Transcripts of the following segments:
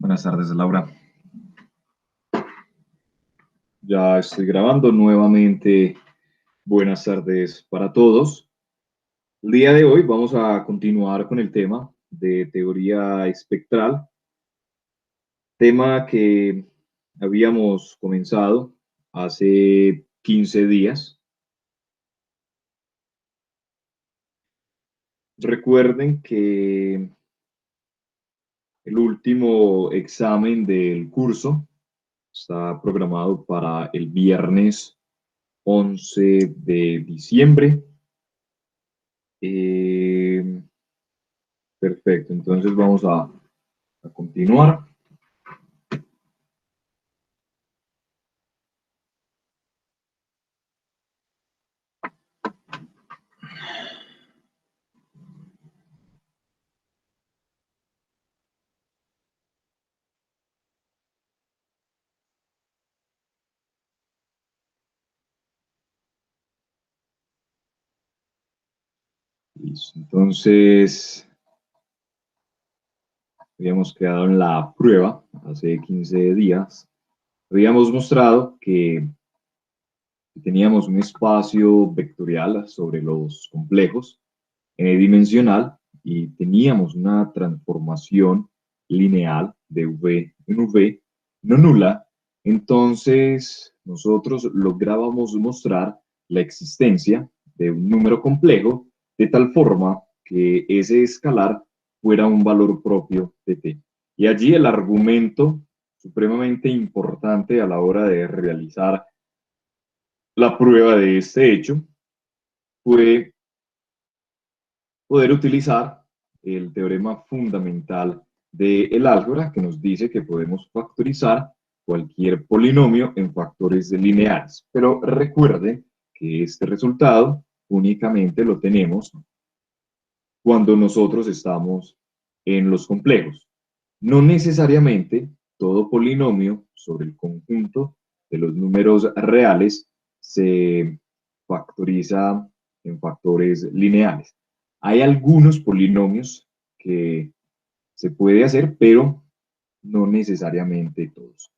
Buenas tardes, Laura. Ya estoy grabando nuevamente. Buenas tardes para todos. El día de hoy vamos a continuar con el tema de teoría espectral, tema que habíamos comenzado hace 15 días. Recuerden que el último examen del curso está programado para el viernes 11 de diciembre. Perfecto, entonces vamos a continuar. Listo. Entonces, habíamos quedado en la prueba hace 15 días. Habíamos mostrado que teníamos un espacio vectorial sobre los complejos dimensional y teníamos una transformación lineal de V en V no nula. Entonces, nosotros lográbamos mostrar la existencia de un número complejo de tal forma que ese escalar fuera un valor propio de t. Y allí el argumento supremamente importante a la hora de realizar la prueba de este hecho fue poder utilizar el teorema fundamental del álgebra que nos dice que podemos factorizar cualquier polinomio en factores lineales. Pero recuerden que este resultado únicamente lo tenemos cuando nosotros estamos en los complejos. No necesariamente todo polinomio sobre el conjunto de los números reales se factoriza en factores lineales. Hay algunos polinomios que se puede hacer, pero no necesariamente todos.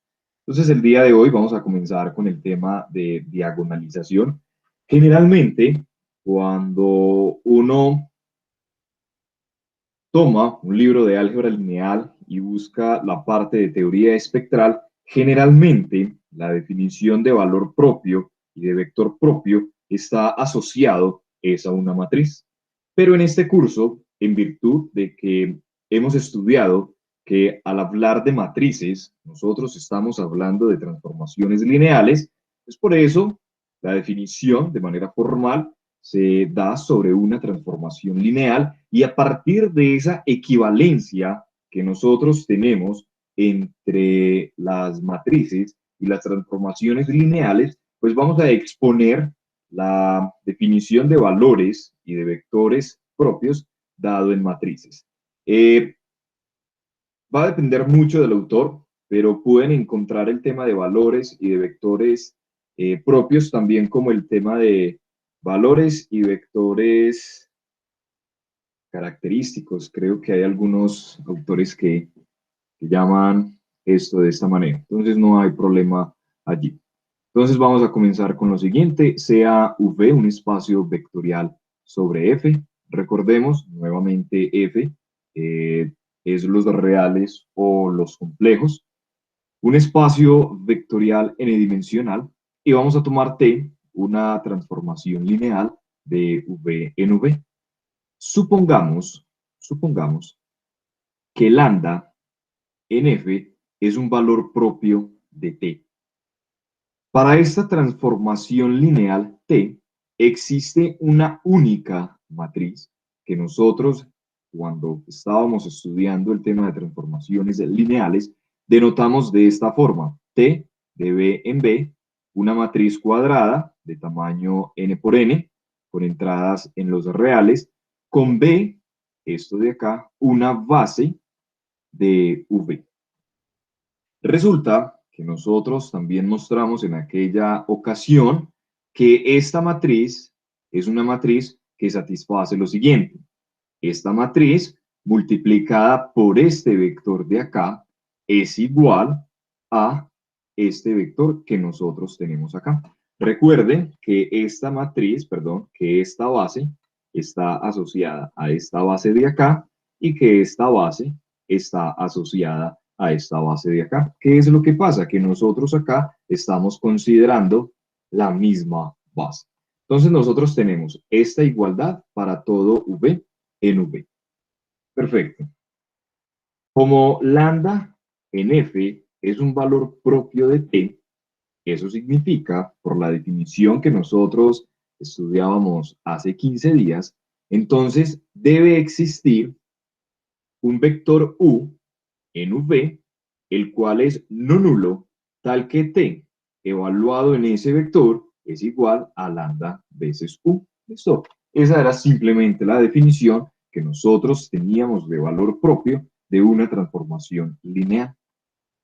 Entonces, el día de hoy vamos a comenzar con el tema de diagonalización. Generalmente, cuando uno toma un libro de álgebra lineal y busca la parte de teoría espectral, generalmente la definición de valor propio y de vector propio está asociado es a una matriz. Pero en este curso, en virtud de que hemos estudiado que al hablar de matrices, nosotros estamos hablando de transformaciones lineales, es por eso la definición de manera formal se da sobre una transformación lineal y a partir de esa equivalencia que nosotros tenemos entre las matrices y las transformaciones lineales, pues vamos a exponer la definición de valores y de vectores propios dado en matrices. Va a depender mucho del autor, pero pueden encontrar el tema de valores y de vectores propios también como el tema de valores y vectores característicos. Creo que hay algunos autores que llaman esto de esta manera. Entonces no hay problema allí. Entonces vamos a comenzar con lo siguiente, sea V un espacio vectorial sobre F. Recordemos nuevamente F es los reales o los complejos. Un espacio vectorial n-dimensional y vamos a tomar T, una transformación lineal de V en V. Supongamos que lambda en F es un valor propio de T. Para esta transformación lineal T, existe una única matriz que nosotros, cuando estábamos estudiando el tema de transformaciones lineales, denotamos de esta forma: T de B en B, una matriz cuadrada de tamaño n por n, con entradas en los reales, con B, esto de acá, una base de V. Resulta que nosotros también mostramos en aquella ocasión que esta matriz es una matriz que satisface lo siguiente. Esta matriz multiplicada por este vector de acá es igual a este vector que nosotros tenemos acá. Recuerden que esta matriz, perdón, que esta base está asociada a esta base de acá y que esta base está asociada a esta base de acá. ¿Qué es lo que pasa? Que nosotros acá estamos considerando la misma base. Entonces nosotros tenemos esta igualdad para todo V en V. Perfecto. Como lambda en F es un valor propio de T, eso significa, por la definición que nosotros estudiábamos hace 15 días, entonces debe existir un vector U en V, el cual es no nulo, tal que T evaluado en ese vector es igual a lambda veces U. ¿Listo? Esa era simplemente la definición que nosotros teníamos de valor propio de una transformación lineal.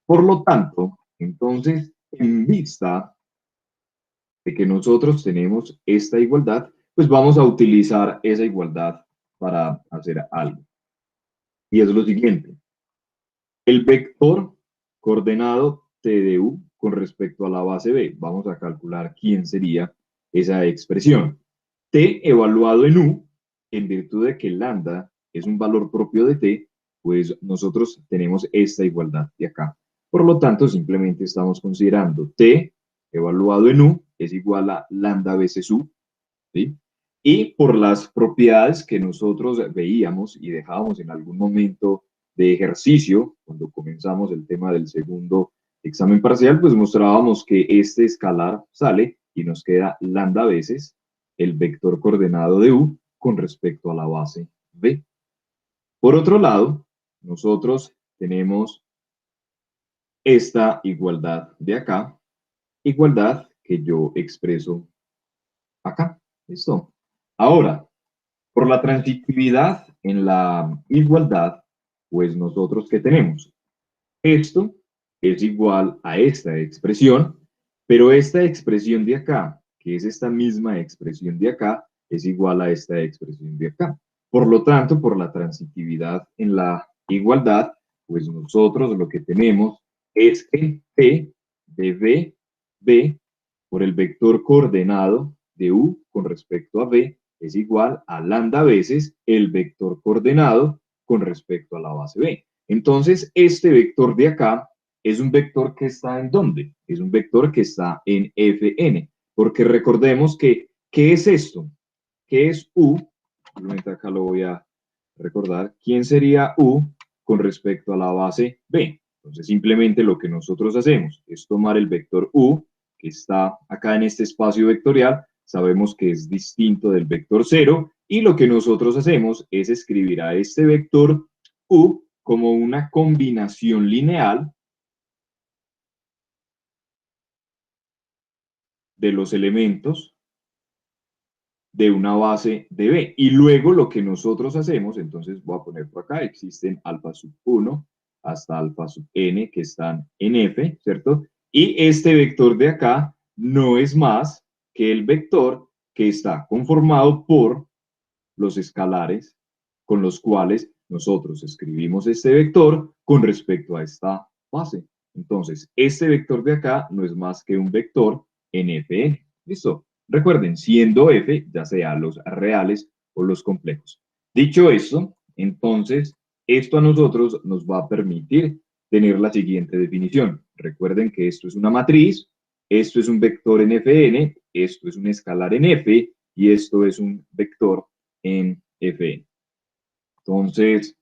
Por lo tanto, entonces, en vista de que nosotros tenemos esta igualdad, pues vamos a utilizar esa igualdad para hacer algo. Y es lo siguiente. El vector coordenado T de U con respecto a la base B. Vamos a calcular quién sería esa expresión. T evaluado en U, en virtud de que lambda es un valor propio de T, pues nosotros tenemos esta igualdad de acá. Por lo tanto, simplemente estamos considerando T evaluado en U es igual a lambda veces U, ¿sí? Y por las propiedades que nosotros veíamos y dejábamos en algún momento de ejercicio, cuando comenzamos el tema del segundo examen parcial, pues mostrábamos que este escalar sale y nos queda lambda veces el vector coordenado de U con respecto a la base B. Por otro lado, nosotros tenemos esta igualdad de acá, igualdad que yo expreso acá. ¿Listo? Ahora, por la transitividad en la igualdad, pues nosotros ¿qué tenemos? Esto es igual a esta expresión, pero esta expresión de acá, que es esta misma expresión de acá, es igual a esta expresión de acá. Por lo tanto, por la transitividad en la igualdad, pues nosotros lo que tenemos es que T de B por el vector coordenado de U con respecto a B es igual a lambda veces el vector coordenado con respecto a la base B. Entonces, este vector de acá es un vector que está ¿en dónde? Es un vector que está en Fn, porque recordemos que, ¿qué es esto? ¿Qué es U? Simplemente acá lo voy a recordar. ¿Quién sería U con respecto a la base B? Entonces, simplemente lo que nosotros hacemos es tomar el vector U, que está acá en este espacio vectorial, sabemos que es distinto del vector 0, y lo que nosotros hacemos es escribir a este vector U como una combinación lineal de los elementos de una base de B. Y luego lo que nosotros hacemos, entonces voy a poner por acá, existen alfa sub 1 hasta alfa sub n que están en F, ¿cierto? Y este vector de acá no es más que el vector que está conformado por los escalares con los cuales nosotros escribimos este vector con respecto a esta base. Entonces, este vector de acá no es más que un vector en Fn. ¿Listo? Recuerden, siendo F, ya sea los reales o los complejos. Dicho esto, entonces, esto a nosotros nos va a permitir tener la siguiente definición. Recuerden que esto es una matriz, esto es un vector en Fn, esto es un escalar en F y esto es un vector en Fn. Entonces,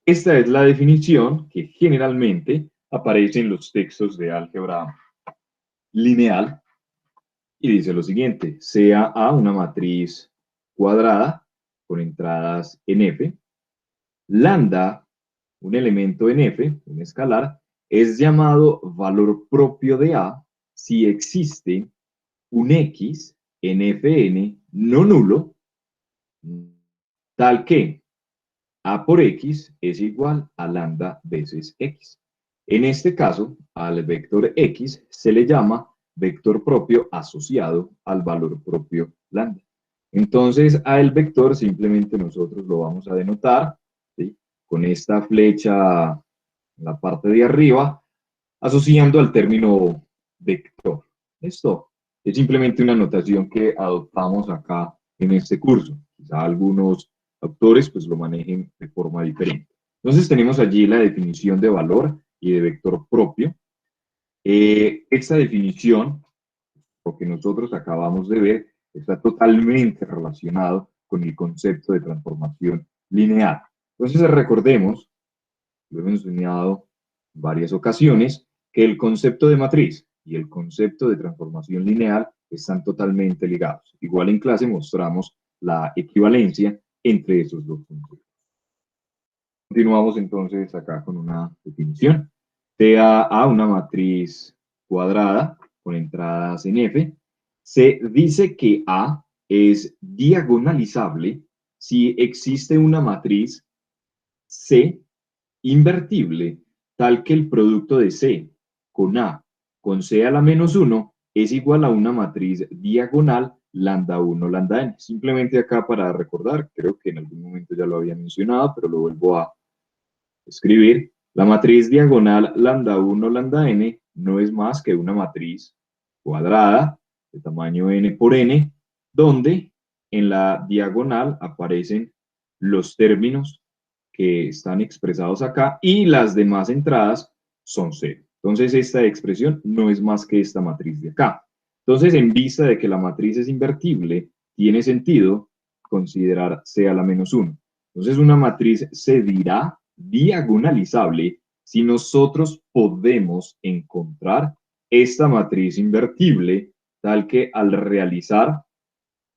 esta es la definición que generalmente aparece en los textos de álgebra lineal y dice lo siguiente: sea A una matriz cuadrada con entradas en F, lambda, un elemento en F, un escalar, es llamado valor propio de A si existe un X en Fn no nulo, tal que A por X es igual a lambda veces X. En este caso, al vector X se le llama vector propio asociado al valor propio lambda. Entonces, a el vector simplemente nosotros lo vamos a denotar, ¿sí?, con esta flecha en la parte de arriba, asociando al término vector. Esto es simplemente una notación que adoptamos acá en este curso. Quizá algunos autores pues lo manejen de forma diferente. Entonces tenemos allí la definición de valor y de vector propio. Esta definición, lo que nosotros acabamos de ver, está totalmente relacionado con el concepto de transformación lineal. Entonces recordemos, lo hemos enseñado en varias ocasiones, que el concepto de matriz y el concepto de transformación lineal están totalmente ligados. Igual en clase mostramos la equivalencia entre esos dos conceptos. Continuamos entonces acá con una definición. Sea A una matriz cuadrada con entradas en F, se dice que A es diagonalizable si existe una matriz C invertible tal que el producto de C con A con C a la menos 1 es igual a una matriz diagonal lambda 1 lambda n. Simplemente acá para recordar, creo que en algún momento ya lo había mencionado, pero lo vuelvo a escribir. La matriz diagonal lambda 1 lambda n no es más que una matriz cuadrada de tamaño n por n, donde en la diagonal aparecen los términos que están expresados acá y las demás entradas son cero. Entonces esta expresión no es más que esta matriz de acá. Entonces, en vista de que la matriz es invertible, tiene sentido considerar C a la menos 1. Entonces una matriz se dirá diagonalizable si nosotros podemos encontrar esta matriz invertible tal que al realizar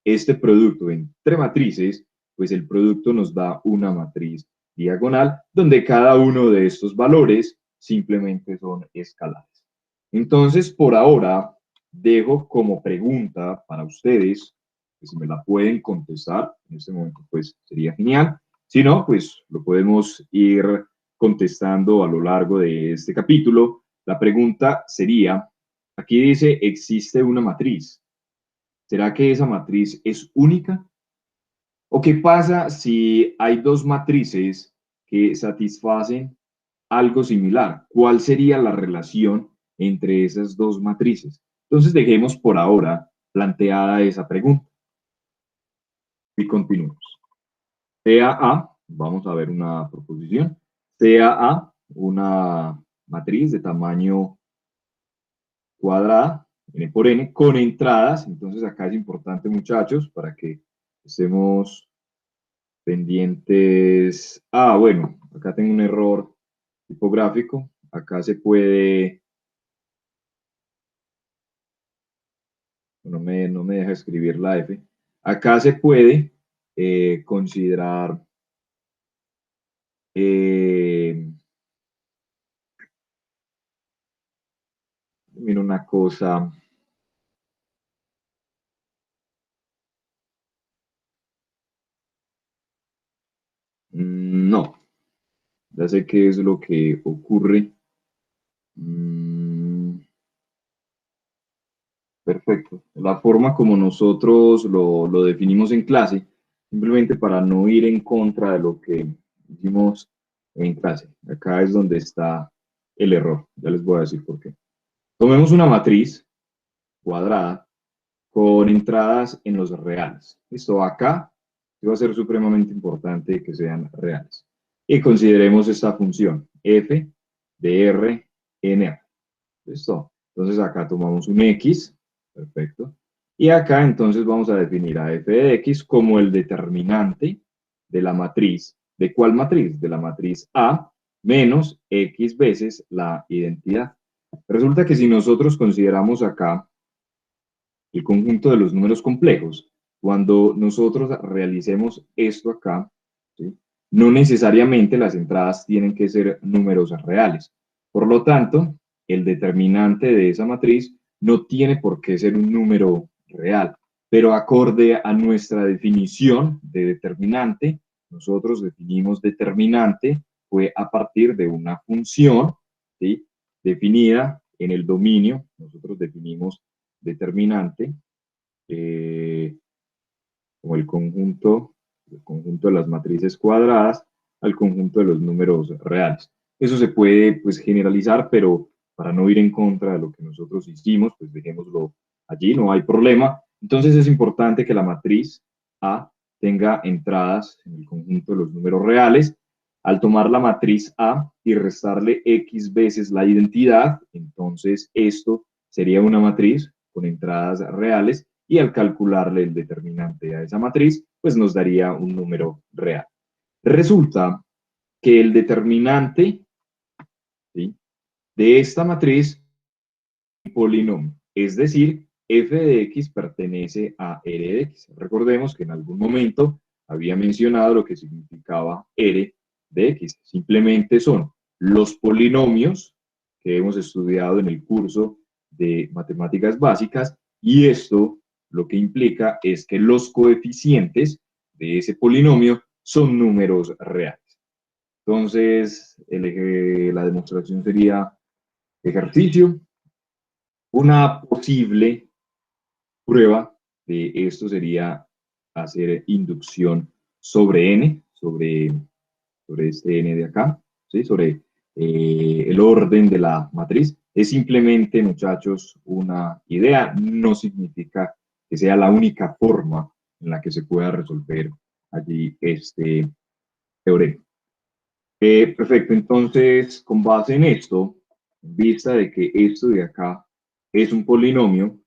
este producto entre matrices, pues el producto nos da una matriz diagonal donde cada uno de estos valores simplemente son escalares. Entonces, por ahora, dejo como pregunta para ustedes, que si me la pueden contestar en este momento, pues sería genial. Si no, pues lo podemos ir contestando a lo largo de este capítulo. La pregunta sería, aquí dice, existe una matriz. ¿Será que esa matriz es única? ¿O qué pasa si hay dos matrices que satisfacen algo similar? ¿Cuál sería la relación entre esas dos matrices? Entonces dejemos por ahora planteada esa pregunta y continuemos. Sea A, vamos a ver una proposición, sea A una matriz de tamaño cuadrada, n por n, con entradas. Entonces acá es importante, muchachos, para que estemos pendientes. Ah, bueno, acá tengo un error tipográfico. Acá se puede, no me deja escribir la F. Acá se puede considerar mira una cosa. No, ya sé qué es lo que ocurre. Perfecto. La forma como nosotros lo definimos en clase, simplemente para no ir en contra de lo que hicimos en clase. Acá es donde está el error. Ya les voy a decir por qué. Tomemos una matriz cuadrada con entradas en los reales. Listo, acá va a ser supremamente importante que sean reales. Y consideremos esta función, f de r en r. ¿Listo? Entonces acá tomamos un x, perfecto. Y acá entonces vamos a definir a f de x como el determinante de la matriz. ¿De cuál matriz? De la matriz A menos x veces la identidad. Resulta que si nosotros consideramos acá el conjunto de los números complejos, cuando nosotros realicemos esto acá, ¿sí? No necesariamente las entradas tienen que ser números reales. Por lo tanto, el determinante de esa matriz no tiene por qué ser un número real, pero acorde a nuestra definición de determinante, nosotros definimos determinante fue a partir de una función, ¿sí? Definida en el dominio, nosotros definimos determinante como el conjunto de las matrices cuadradas al conjunto de los números reales. Eso se puede pues generalizar, pero para no ir en contra de lo que nosotros hicimos, pues dejémoslo allí, no hay problema. Entonces es importante que la matriz A tenga entradas en el conjunto de los números reales. Al tomar la matriz A y restarle X veces la identidad, entonces esto sería una matriz con entradas reales y al calcularle el determinante a esa matriz, pues nos daría un número real. Resulta que el determinante, ¿sí?, de esta matriz es un polinomio, es decir, f de x pertenece a r de x. Recordemos que en algún momento había mencionado lo que significaba r de x. Simplemente son los polinomios que hemos estudiado en el curso de matemáticas básicas y esto lo que implica es que los coeficientes de ese polinomio son números reales. Entonces, la demostración sería ejercicio. Una posible prueba de esto sería hacer inducción sobre n, sobre este n de acá, ¿sí?, sobre el orden de la matriz. Es simplemente, muchachos, una idea, no significa que sea la única forma en la que se pueda resolver allí este teorema. Perfecto, entonces, con base en esto, en vista de que esto de acá es un polinomio,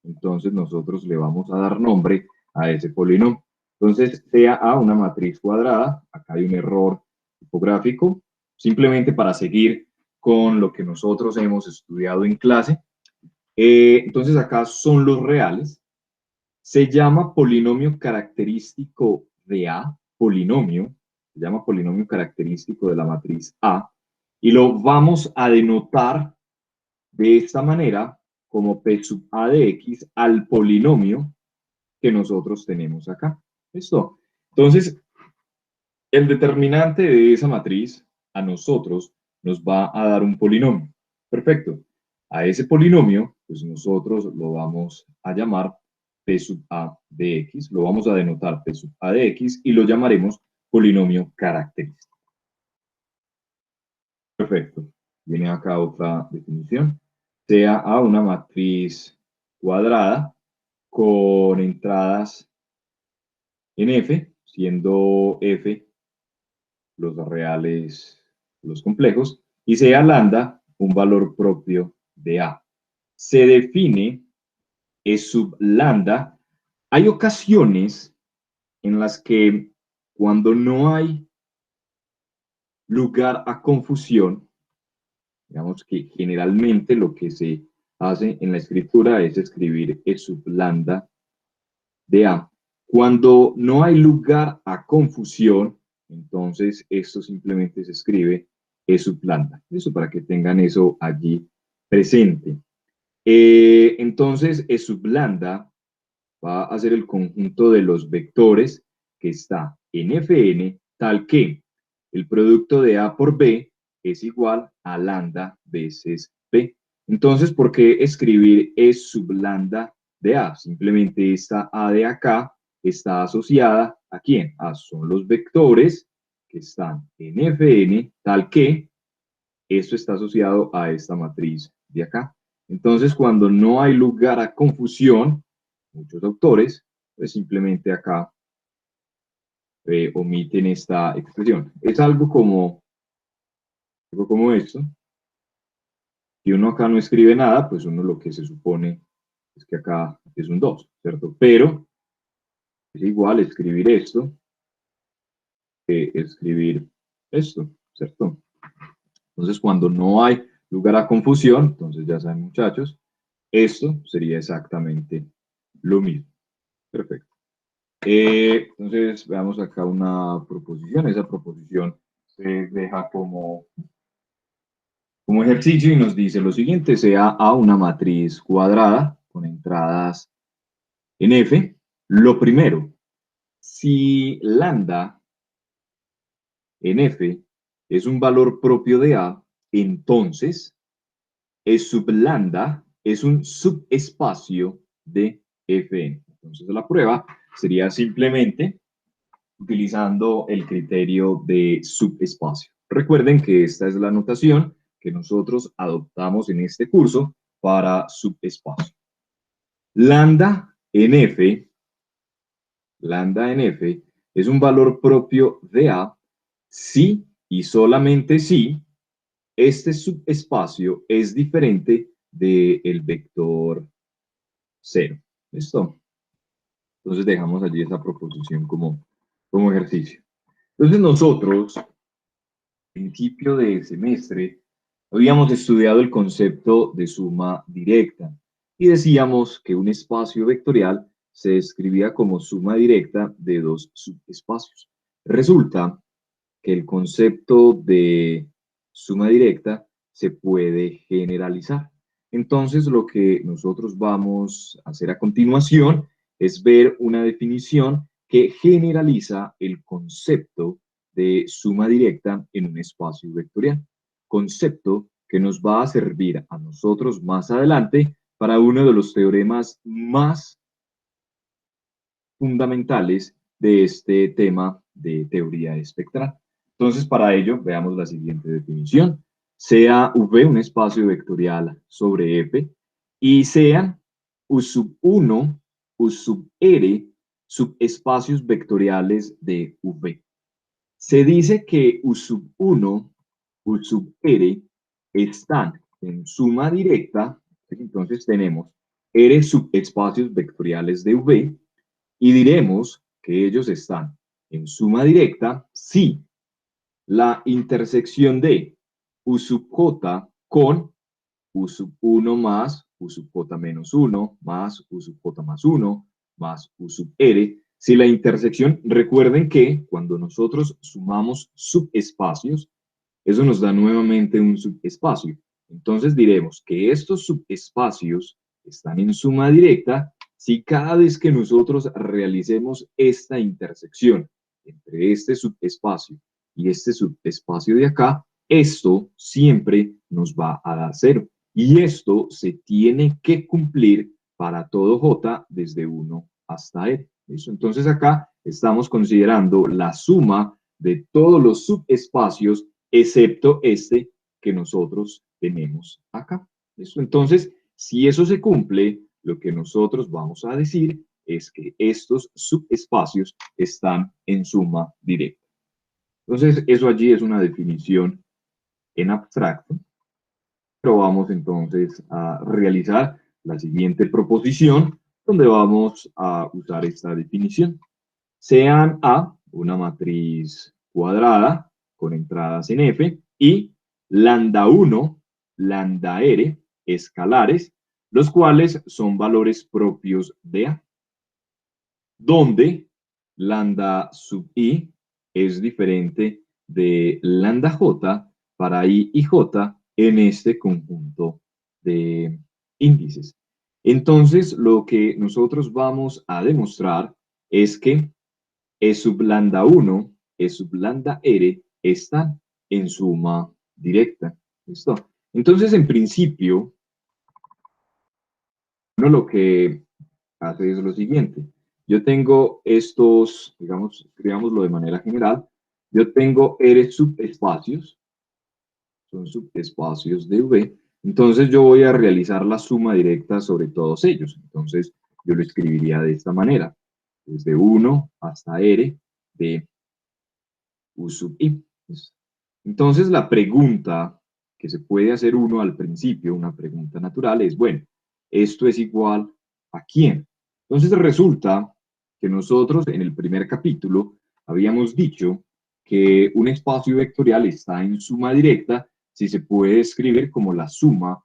entonces nosotros le vamos a dar nombre a ese polinomio. Entonces, sea A una matriz cuadrada, acá hay un error tipográfico, simplemente para seguir con lo que nosotros hemos estudiado en clase. Entonces, acá son los reales. Se llama polinomio característico de A, polinomio, se llama polinomio característico de la matriz A, y lo vamos a denotar de esta manera como P sub A de X al polinomio que nosotros tenemos acá. ¿Listo? Entonces, el determinante de esa matriz a nosotros nos va a dar un polinomio. Perfecto. A ese polinomio, pues nosotros lo vamos a llamar P sub A de X, lo vamos a denotar P sub A de X y lo llamaremos polinomio característico. Perfecto. Viene acá otra definición. Sea A una matriz cuadrada con entradas en F, siendo F los reales, los complejos, y sea lambda un valor propio de A. Se define E sub lambda. Hay ocasiones en las que cuando no hay lugar a confusión, digamos que generalmente lo que se hace en la escritura es escribir E sub lambda de A. Cuando no hay lugar a confusión, entonces esto simplemente se escribe E sub lambda. Eso para que tengan eso allí presente. Entonces, E sub lambda va a ser el conjunto de los vectores que está en Fn, tal que el producto de A por B es igual a lambda veces B. Entonces, ¿por qué escribir E sub lambda de A? Simplemente esta A de acá está asociada ¿a quién? Son los vectores que están en Fn, tal que esto está asociado a esta matriz de acá. Entonces, cuando no hay lugar a confusión, muchos autores, pues simplemente acá omiten esta expresión. Es algo como esto. Si uno acá no escribe nada, pues uno lo que se supone es que acá es un 2, ¿cierto? Pero es igual escribir esto que escribir esto, ¿cierto? Entonces, cuando no hay lugar a confusión, entonces ya saben, muchachos, esto sería exactamente lo mismo. Perfecto. Entonces, veamos acá una proposición. Esa proposición se deja como ejercicio y nos dice lo siguiente: sea A una matriz cuadrada con entradas en F. Lo primero, si lambda en F es un valor propio de A, entonces E sub lambda es un subespacio de Fn. Entonces la prueba sería simplemente utilizando el criterio de subespacio. Recuerden que esta es la notación que nosotros adoptamos en este curso para subespacio. Lambda en F es un valor propio de A si y solamente si este subespacio es diferente del vector 0. ¿Listo? Entonces dejamos allí esa proposición como ejercicio. Entonces nosotros, al principio de semestre, habíamos estudiado el concepto de suma directa y decíamos que un espacio vectorial se escribía como suma directa de dos subespacios. Resulta que el concepto de suma directa se puede generalizar. Entonces, lo que nosotros vamos a hacer a continuación es ver una definición que generaliza el concepto de suma directa en un espacio vectorial. Concepto que nos va a servir a nosotros más adelante para uno de los teoremas más fundamentales de este tema de teoría espectral. Entonces, para ello, veamos la siguiente definición. Sea V un espacio vectorial sobre F y sean U sub 1, U sub R subespacios vectoriales de V. Se dice que U sub 1, U sub R están en suma directa, entonces tenemos R subespacios vectoriales de V y diremos que ellos están en suma directa si la intersección de U sub j con U sub 1 más U sub j menos 1 más U sub j más 1 más U sub r, si la intersección, recuerden que cuando nosotros sumamos subespacios, eso nos da nuevamente un subespacio. Entonces diremos que estos subespacios están en suma directa si cada vez que nosotros realicemos esta intersección entre este subespacio y este subespacio de acá, esto siempre nos va a dar 0. Y esto se tiene que cumplir para todo J desde 1 hasta R. ¿Listo? Entonces acá estamos considerando la suma de todos los subespacios excepto este que nosotros tenemos acá. ¿Listo? Entonces, si eso se cumple, lo que nosotros vamos a decir es que estos subespacios están en suma directa. Entonces, eso allí es una definición en abstracto, pero vamos entonces a realizar la siguiente proposición, donde vamos a usar esta definición. Sean A una matriz cuadrada con entradas en F y lambda 1, lambda R escalares, los cuales son valores propios de A, donde lambda sub I es diferente de lambda J para I y J en este conjunto de índices. Entonces, lo que nosotros vamos a demostrar es que E sub lambda 1, E sub lambda R están en suma directa. ¿Listo? Entonces, en principio, uno lo que hace es lo siguiente. Yo tengo estos, digamos, escribámoslo de manera general. Yo tengo R subespacios, son subespacios de V. Entonces, yo voy a realizar la suma directa sobre todos ellos. Entonces, yo lo escribiría de esta manera. Desde 1 hasta R de U sub I. Entonces, la pregunta que se puede hacer uno al principio, una pregunta natural, es, bueno, ¿esto es igual a quién? Entonces, resulta que nosotros en el primer capítulo habíamos dicho que un espacio vectorial está en suma directa si se puede escribir como la suma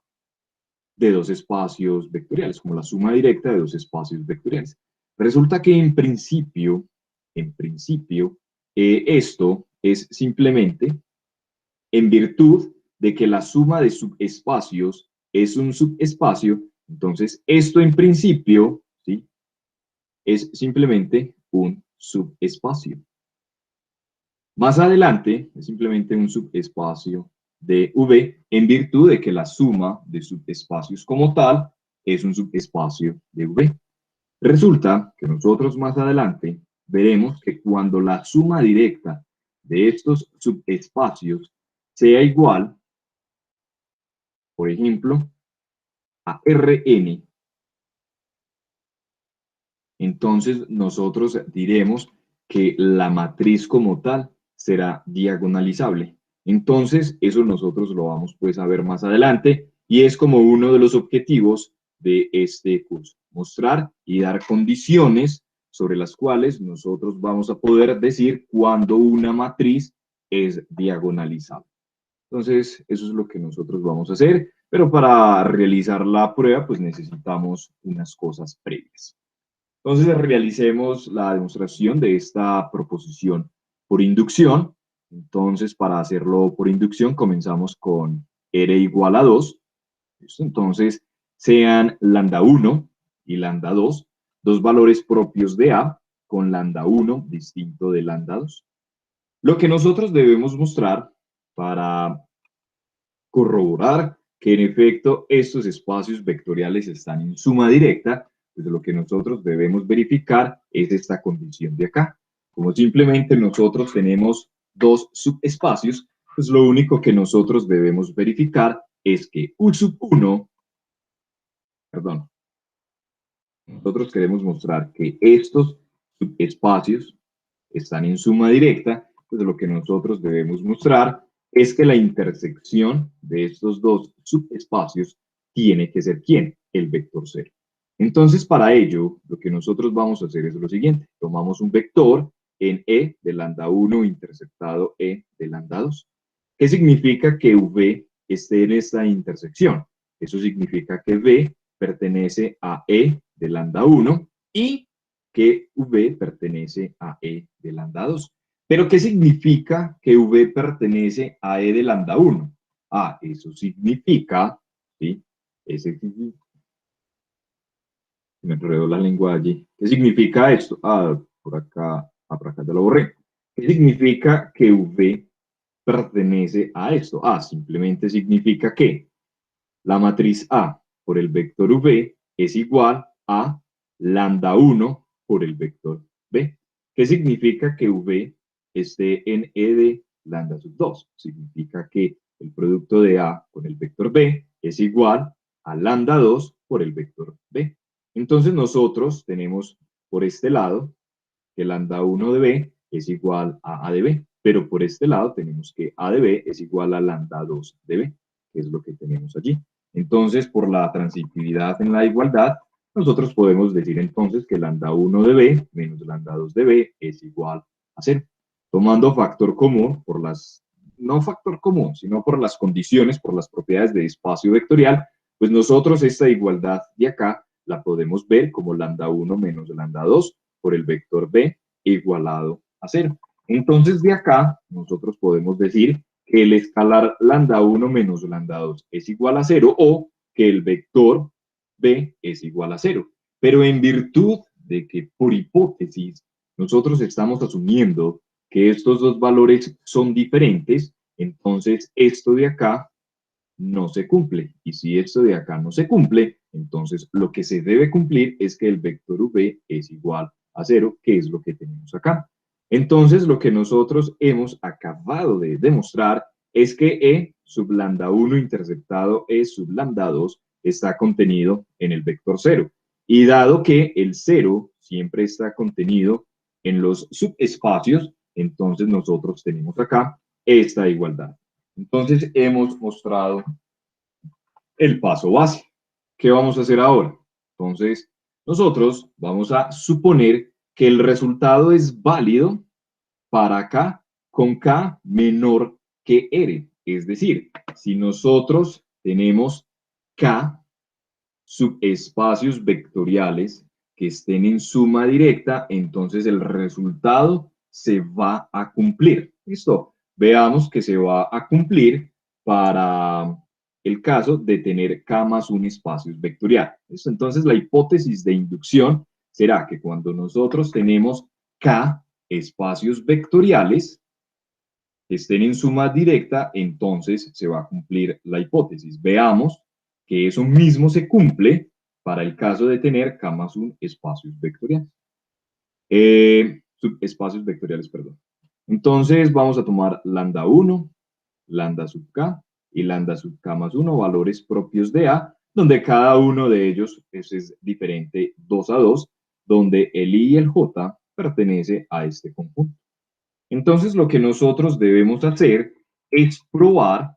de dos espacios vectoriales, como la suma directa de dos espacios vectoriales. Resulta que en principio, esto es simplemente en virtud de que la suma de subespacios es un subespacio, entonces esto en principio, ¿sí?, es simplemente un subespacio. Más adelante es simplemente un subespacio de V en virtud de que la suma de subespacios como tal es un subespacio de V. Resulta que nosotros más adelante veremos que cuando la suma directa de estos subespacios sea igual, por ejemplo, a Rn, entonces nosotros diremos que la matriz como tal será diagonalizable. Entonces, eso nosotros lo vamos pues a ver más adelante y es como uno de los objetivos de este curso, mostrar y dar condiciones sobre las cuales nosotros vamos a poder decir cuando una matriz es diagonalizable. Entonces, eso es lo que nosotros vamos a hacer, pero para realizar la prueba, pues necesitamos unas cosas previas. Entonces, realicemos la demostración de esta proposición por inducción. Entonces, para hacerlo por inducción, comenzamos con R igual a 2. ¿Listo? Entonces, sean lambda 1 y lambda 2, dos valores propios de A, con lambda 1 distinto de lambda 2. Lo que nosotros debemos mostrar para corroborar que en efecto estos espacios vectoriales están en suma directa, pues lo que nosotros debemos verificar es esta condición de acá. Como simplemente nosotros tenemos dos subespacios, pues lo único que nosotros debemos verificar es que U sub 1, perdón, nosotros queremos mostrar que estos subespacios están en suma directa, pues lo que nosotros debemos mostrar es que la intersección de estos dos subespacios tiene que ser ¿quién? El vector cero. Entonces, para ello, lo que nosotros vamos a hacer es lo siguiente. Tomamos un vector en E de lambda 1 interceptado E de lambda 2. ¿Qué significa que V esté en esta intersección? Eso significa que V pertenece a E de lambda 1 y que V pertenece a E de lambda 2. ¿Pero qué significa que V pertenece a E de lambda 1? Ah, eso significa, ¿sí? Ese, me enredó la lengua allí. ¿Qué significa esto? Por acá ya lo borré. ¿Qué significa que V pertenece a esto? Ah, simplemente significa que la matriz A por el vector V es igual a lambda 1 por el vector B. ¿Qué significa que V esté en E de lambda sub 2? Significa que el producto de A con el vector B es igual a lambda 2 por el vector B. Entonces nosotros tenemos por este lado que lambda 1 de B es igual a de B, pero por este lado tenemos que A de B es igual a lambda 2 de B, que es lo que tenemos allí. Entonces, por la transitividad en la igualdad, nosotros podemos decir entonces que lambda 1 de B menos lambda 2 de B es igual a 0. Tomando factor común por las, no factor común, sino por las condiciones, por las propiedades de espacio vectorial, pues nosotros esta igualdad de acá la podemos ver como lambda 1 menos lambda 2 por el vector B igualado a 0. Entonces, de acá, nosotros podemos decir que el escalar lambda 1 menos lambda 2 es igual a 0 o que el vector B es igual a 0. Pero en virtud de que, por hipótesis, nosotros estamos asumiendo que estos dos valores son diferentes, entonces esto de acá no se cumple. Y si esto de acá no se cumple, entonces lo que se debe cumplir es que el vector V es igual a 0, que es lo que tenemos acá. Entonces, lo que nosotros hemos acabado de demostrar es que E sub lambda 1 interceptado E sub lambda 2 está contenido en el vector 0. Y dado que el 0 siempre está contenido en los subespacios, entonces nosotros tenemos acá esta igualdad. Entonces, hemos mostrado el paso base. ¿Qué vamos a hacer ahora? Entonces, nosotros vamos a suponer que el resultado es válido para K con K menor que R. Es decir, si nosotros tenemos K subespacios vectoriales que estén en suma directa, entonces el resultado se va a cumplir. ¿Listo? Veamos que se va a cumplir para el caso de tener K más un espacio vectorial. ¿Listo? Entonces la hipótesis de inducción será que cuando nosotros tenemos K espacios vectoriales que estén en suma directa, entonces se va a cumplir la hipótesis. Veamos que eso mismo se cumple para el caso de tener K más un espacios vectoriales. Subespacios vectoriales, perdón. Entonces vamos a tomar lambda 1 lambda sub k y lambda sub k más 1, valores propios de A, donde cada uno de ellos es diferente 2 a 2, donde el I y el J pertenece a este conjunto. Entonces, lo que nosotros debemos hacer es probar,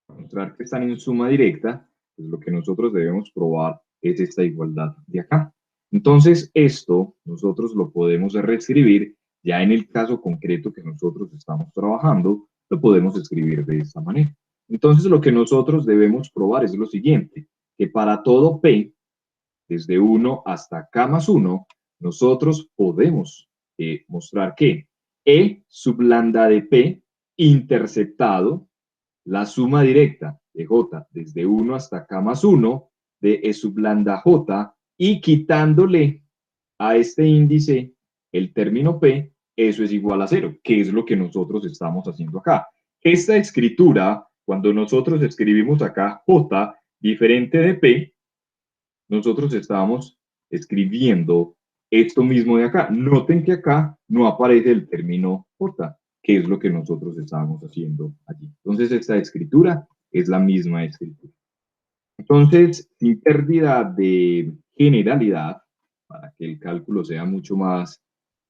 mostrar que están en suma directa, pues lo que nosotros debemos probar es esta igualdad de acá. Entonces, esto nosotros lo podemos reescribir ya en el caso concreto que nosotros estamos trabajando, lo podemos escribir de esta manera. Entonces, lo que nosotros debemos probar es lo siguiente, que para todo P, desde 1 hasta K más 1, nosotros podemos mostrar que E sub lambda de P interceptado la suma directa de J desde 1 hasta K más 1 de E sub lambda J y quitándole a este índice el término P, eso es igual a 0, que es lo que nosotros estamos haciendo acá. Esta escritura, cuando nosotros escribimos acá J diferente de P, nosotros estamos escribiendo esto mismo de acá. Noten que acá no aparece el término J, que es lo que nosotros estábamos haciendo allí. Entonces, esta escritura es la misma escritura. Entonces, sin pérdida de generalidad, para que el cálculo sea mucho más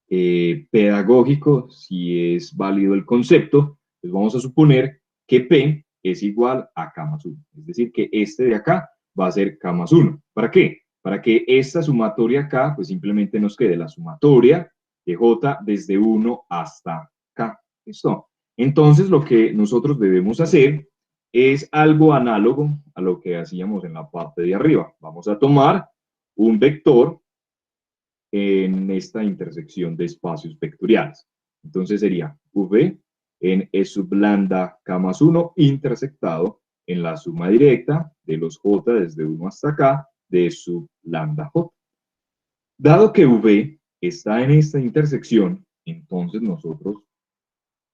pedagógico, si es válido el concepto, pues vamos a suponer que P es igual a K más 1. Es decir, que este de acá va a ser K más 1. ¿Para qué? Para que esta sumatoria acá, pues simplemente nos quede la sumatoria de J desde 1 hasta K. ¿Listo? Entonces, lo que nosotros debemos hacer es algo análogo a lo que hacíamos en la parte de arriba. Vamos a tomar un vector en esta intersección de espacios vectoriales. Entonces sería V en E sub lambda K más 1 intersectado en la suma directa de los J desde 1 hasta K de E sub lambda J. Dado que V está en esta intersección, entonces nosotros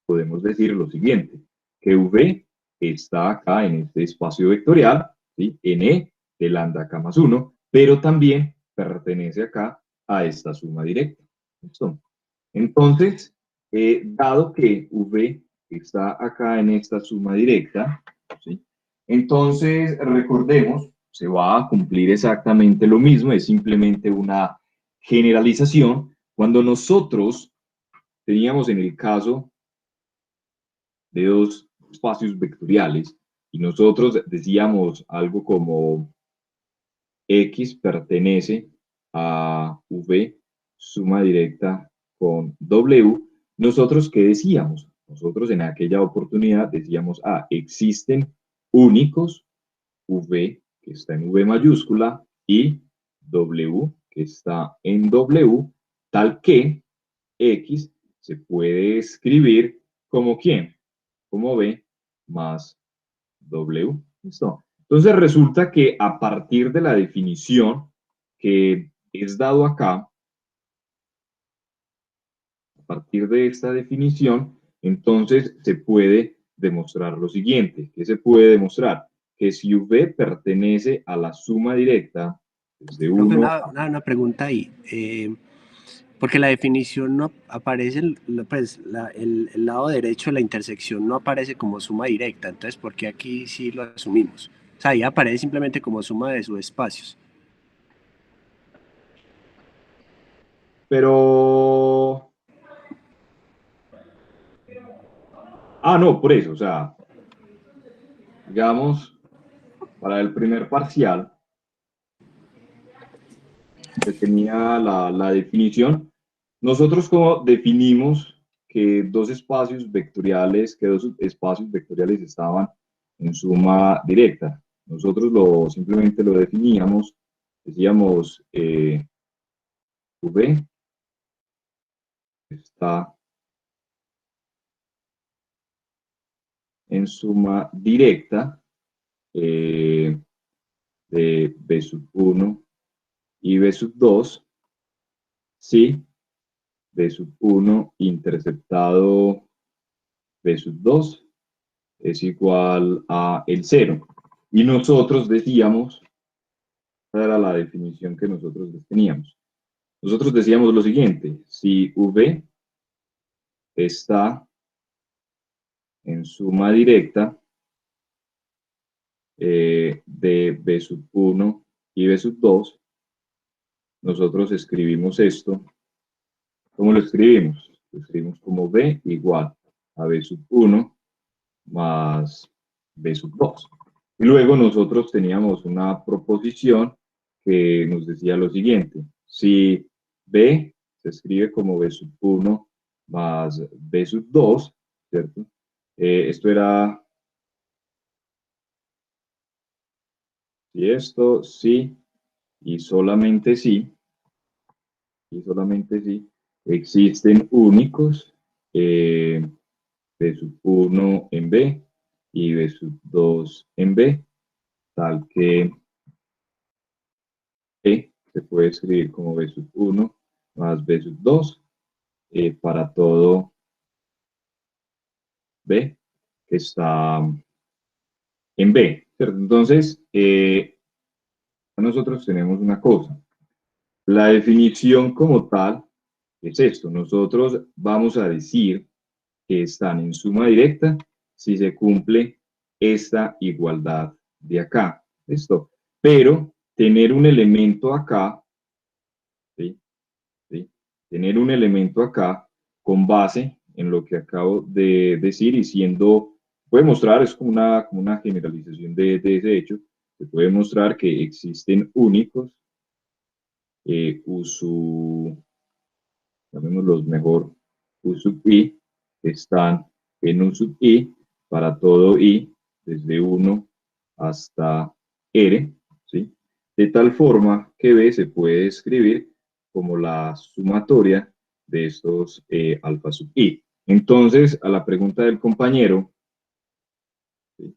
podemos decir lo siguiente, que V está acá en este espacio vectorial, ¿sí? En E de lambda K más 1, pero también pertenece acá a esta suma directa. ¿Listo? Entonces, dado que V está acá en esta suma directa, ¿sí? Entonces, recordemos, se va a cumplir exactamente lo mismo, es simplemente una generalización. Cuando nosotros teníamos en el caso de dos espacios vectoriales y nosotros decíamos algo como X pertenece a V suma directa con W, nosotros ¿qué decíamos? Nosotros en aquella oportunidad decíamos, existen únicos V que está en V mayúscula y W que está en W, tal que X se puede escribir como ¿quién? Como V más W. ¿Listo? Entonces resulta que a partir de la definición que es dado acá, a partir de esta definición, entonces se puede demostrar lo siguiente. ¿Qué se puede demostrar? Que si V pertenece a la suma directa desde Profe, 1 una pregunta ahí. Porque la definición no aparece, pues, el lado derecho de la intersección no aparece como suma directa, entonces ¿por qué aquí sí lo asumimos? O sea, ahí aparece simplemente como suma de subespacios. pero... no, por eso, o sea, digamos, para el primer parcial, que tenía la definición, nosotros como definimos que dos espacios vectoriales estaban en suma directa. Nosotros simplemente lo definíamos, decíamos V está en suma directa de B sub 1 y B sub 2, sí, B sub 1 interceptado B sub 2 es igual a el 0. Y nosotros decíamos, esa era la definición que nosotros teníamos. Nosotros decíamos lo siguiente, si V está en suma directa de B sub 1 y B sub 2, nosotros escribimos esto. ¿Cómo lo escribimos? Lo escribimos como B igual a B sub 1 más B sub 2. Y luego nosotros teníamos una proposición que nos decía lo siguiente. Si B se escribe como B sub 1 más B sub 2, ¿cierto? Esto era, si esto, sí, y solamente sí, existen únicos B sub 1 en B y B sub 2 en B, tal que E se puede escribir como B sub 1 más B sub 2 para todo B que está en B, ¿cierto? Entonces, nosotros tenemos una cosa. La definición como tal es esto. Nosotros vamos a decir que están en suma directa si se cumple esta igualdad de acá. ¿Listo? Pero tener un elemento acá, ¿sí? ¿Sí? Tener un elemento acá con base en lo que acabo de decir y siendo, puede mostrar, es como una generalización de ese hecho, se puede mostrar que existen únicos, U sub, llamémoslos mejor, U sub i, están en U sub i para todo i, desde 1 hasta r, ¿sí? De tal forma que B se puede escribir como la sumatoria de estos alfa sub i. Entonces, a la pregunta del compañero, ¿sí?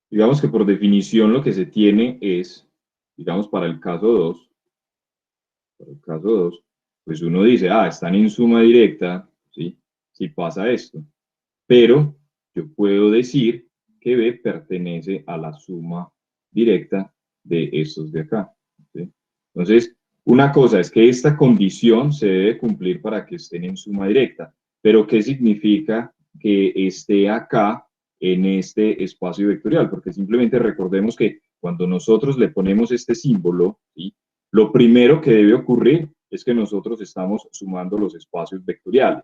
Digamos que por definición lo que se tiene es, digamos para el caso 2, pues uno dice, están en suma directa, ¿sí? Si pasa esto. Pero yo puedo decir que B pertenece a la suma directa de estos de acá, ¿sí? Entonces, una cosa es que esta condición se debe cumplir para que estén en suma directa, pero ¿qué significa que esté acá en este espacio vectorial? Porque simplemente recordemos que cuando nosotros le ponemos este símbolo, ¿sí? Lo primero que debe ocurrir es que nosotros estamos sumando los espacios vectoriales.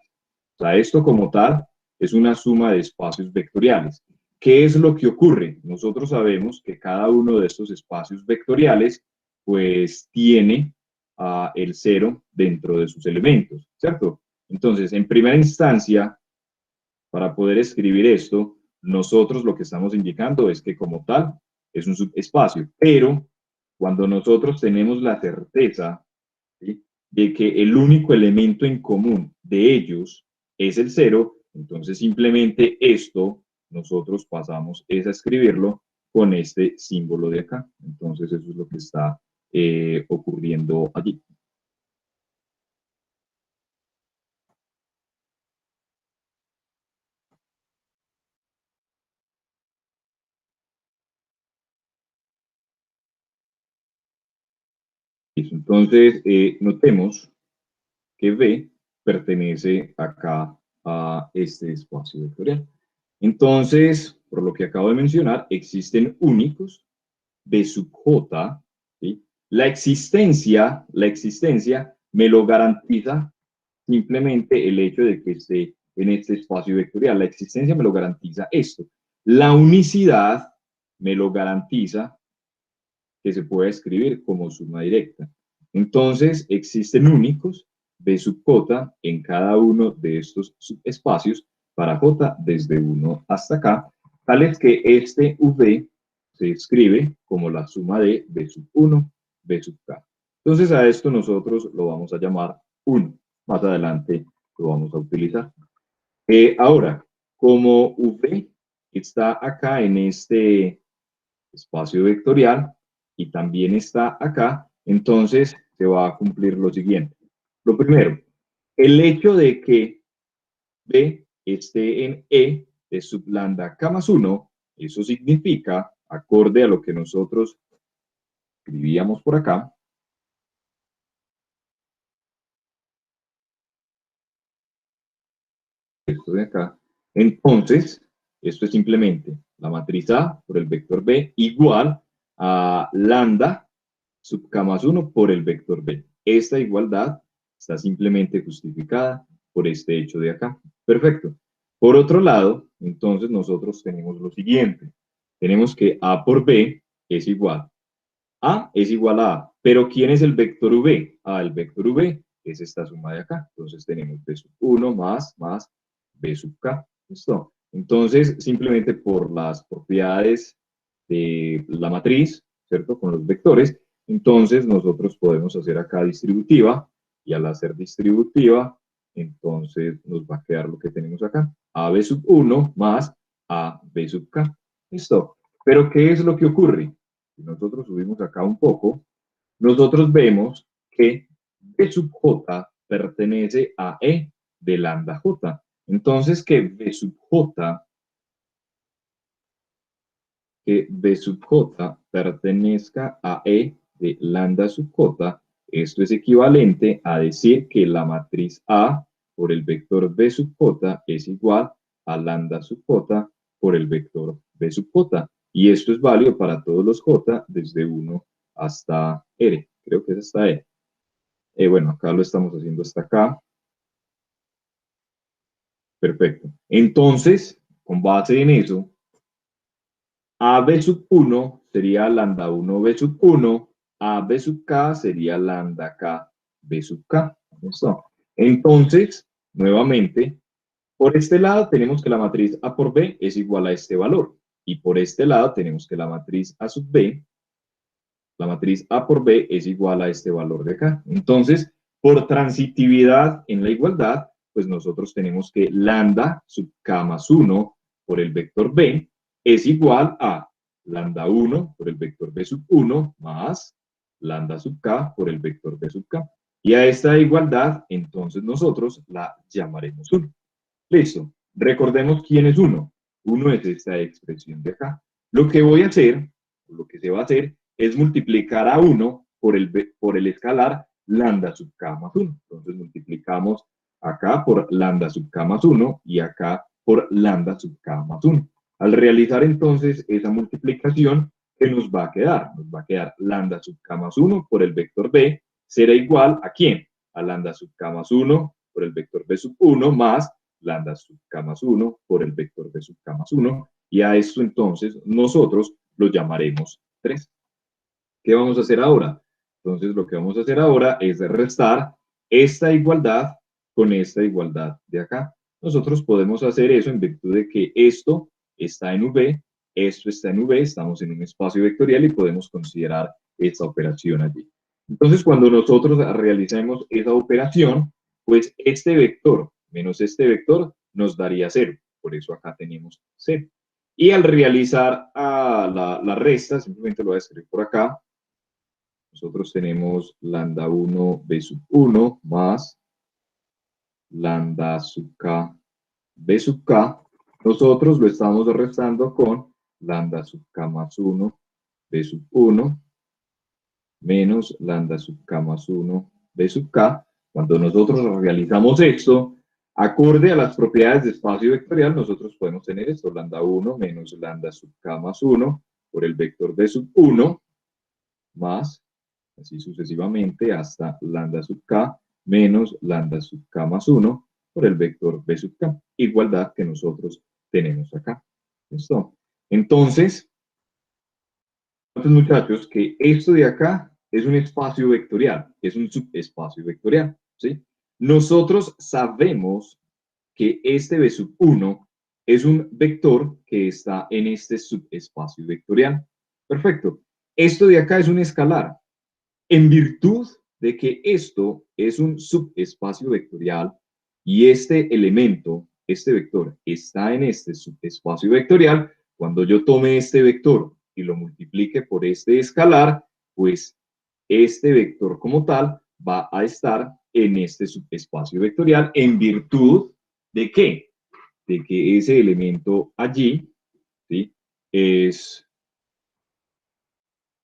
O sea, esto como tal es una suma de espacios vectoriales. ¿Qué es lo que ocurre? Nosotros sabemos que cada uno de estos espacios vectoriales pues tiene el cero dentro de sus elementos, ¿cierto? Entonces, en primera instancia, para poder escribir esto, nosotros lo que estamos indicando es que como tal es un subespacio, pero cuando nosotros tenemos la certeza, ¿sí?, de que el único elemento en común de ellos es el cero, entonces simplemente esto nosotros pasamos es a escribirlo con este símbolo de acá. Entonces eso es lo que está ocurriendo allí. Entonces, notemos que B pertenece acá a este espacio vectorial. Entonces, por lo que acabo de mencionar, existen únicos B sub J, ¿sí? La existencia me lo garantiza simplemente el hecho de que esté en este espacio vectorial. La existencia me lo garantiza esto. La unicidad me lo garantiza que se puede escribir como suma directa. Entonces, existen únicos B sub J en cada uno de estos subespacios para J desde 1 hasta acá, tales que este V se escribe como la suma de B sub 1, B sub K. Entonces, a esto nosotros lo vamos a llamar 1. Más adelante lo vamos a utilizar. Ahora, como V está acá en este espacio vectorial y también está acá, entonces se va a cumplir lo siguiente. Lo primero, el hecho de que B esté en E de sub lambda K más 1, eso significa, acorde a lo que nosotros escribíamos por acá, esto de acá. Entonces, esto es simplemente la matriz A por el vector B igual a lambda sub k más 1 por el vector B. Esta igualdad está simplemente justificada por este hecho de acá. Perfecto. Por otro lado, entonces nosotros tenemos lo siguiente. Tenemos que A por B es igual. A es igual a A. Pero ¿quién es el vector V? El vector V es esta suma de acá. Entonces tenemos B sub 1 más B sub K. ¿Listo? Entonces, simplemente por las propiedades de la matriz, ¿cierto? Con los vectores, entonces nosotros podemos hacer acá distributiva, y al hacer distributiva, entonces nos va a quedar lo que tenemos acá. AB sub 1 más AB sub K. ¿Listo? Pero ¿qué es lo que ocurre? Si nosotros subimos acá un poco, nosotros vemos que B sub J pertenece a E de lambda J. Entonces, que B sub J pertenezca a E de lambda sub J, esto es equivalente a decir que la matriz A por el vector B sub J es igual a lambda sub J por el vector B sub J. Y esto es válido para todos los J desde 1 hasta R. Creo que es hasta E. Bueno, acá lo estamos haciendo hasta acá. Perfecto. Entonces, con base en eso, AB sub 1 sería lambda 1 B sub 1, AB sub K sería lambda K B sub K. ¿Listo? Entonces, nuevamente, por este lado tenemos que la matriz A por B es igual a este valor. Y por este lado tenemos que la matriz A sub B, la matriz A por B es igual a este valor de acá. Entonces, por transitividad en la igualdad, pues nosotros tenemos que lambda sub K más 1 por el vector B es igual a lambda 1 por el vector B sub 1 más lambda sub K por el vector B sub K. Y a esta igualdad, entonces nosotros la llamaremos 1. Listo. Recordemos quién es 1. 1 es esta expresión de acá. Lo que voy a hacer, lo que se va a hacer, es multiplicar a 1 por el escalar lambda sub k más 1. Entonces multiplicamos acá por lambda sub k más 1 y acá por lambda sub k más 1. Al realizar entonces esa multiplicación, ¿qué nos va a quedar? Nos va a quedar lambda sub k más 1 por el vector b será igual a ¿quién? A lambda sub k más 1 por el vector b sub 1 más lambda sub k más 1 por el vector b sub k más 1. Y a esto entonces nosotros lo llamaremos 3. ¿Qué vamos a hacer ahora? Entonces lo que vamos a hacer ahora es restar esta igualdad con esta igualdad de acá. Nosotros podemos hacer eso en virtud de que esto está en V, esto está en V, estamos en un espacio vectorial y podemos considerar esta operación allí. Entonces cuando nosotros realicemos esa operación, pues este vector menos este vector nos daría 0. Por eso acá tenemos 0. Y al realizar la resta, simplemente lo voy a escribir por acá, nosotros tenemos lambda 1 b sub 1 más lambda sub k b sub k. Nosotros lo estamos restando con lambda sub k más 1 b sub 1 menos lambda sub k más 1 b sub k. Cuando nosotros realizamos esto, acorde a las propiedades de espacio vectorial, nosotros podemos tener esto, lambda 1 menos lambda sub k más 1 por el vector b sub 1 más, así sucesivamente, hasta lambda sub k menos lambda sub k más 1 por el vector b sub k. Igualdad que nosotros tenemos acá. ¿Listo? Entonces, muchachos, que esto de acá es un espacio vectorial, es un subespacio vectorial, ¿sí? Nosotros sabemos que este b sub 1 es un vector que está en este subespacio vectorial. Perfecto. Esto de acá es un escalar. En virtud de que esto es un subespacio vectorial y este elemento, este vector, está en este subespacio vectorial, cuando yo tome este vector y lo multiplique por este escalar, pues este vector como tal va a estar en este subespacio vectorial en virtud de ¿qué? De que ese elemento allí, ¿sí? Es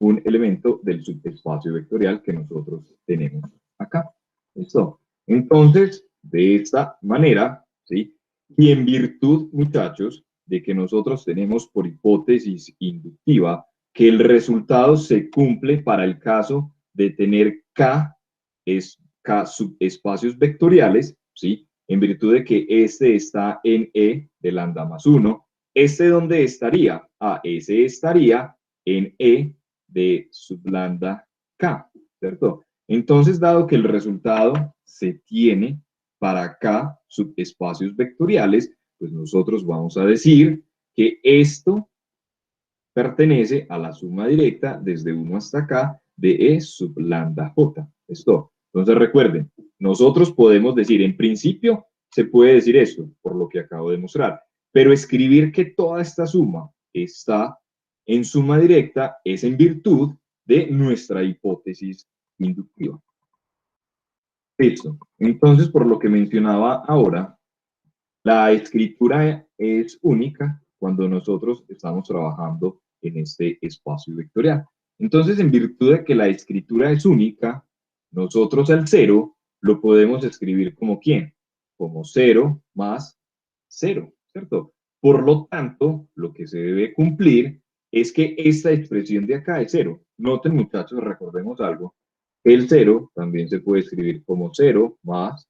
un elemento del subespacio vectorial que nosotros tenemos acá. ¿Listo? Entonces, de esta manera, ¿sí? Y en virtud, muchachos, de que nosotros tenemos por hipótesis inductiva que el resultado se cumple para el caso de tener K subespacios vectoriales, ¿sí? En virtud de que este está en E de lambda más 1, ¿este dónde estaría? Ese estaría en E de sub lambda K, ¿cierto? Entonces, dado que el resultado se tiene para K subespacios vectoriales, pues nosotros vamos a decir que esto pertenece a la suma directa desde 1 hasta acá de E sub lambda J. Esto. Entonces recuerden, nosotros podemos decir, en principio, se puede decir esto, por lo que acabo de mostrar, pero escribir que toda esta suma está en suma directa es en virtud de nuestra hipótesis inductiva. Listo. Entonces, por lo que mencionaba ahora, la escritura es única cuando nosotros estamos trabajando en este espacio vectorial. Entonces, en virtud de que la escritura es única, nosotros al 0 lo podemos escribir como ¿quién? Como 0 más 0, ¿cierto? Por lo tanto, lo que se debe cumplir es que esta expresión de acá es 0. Noten, muchachos, recordemos algo. El 0 también se puede escribir como 0 más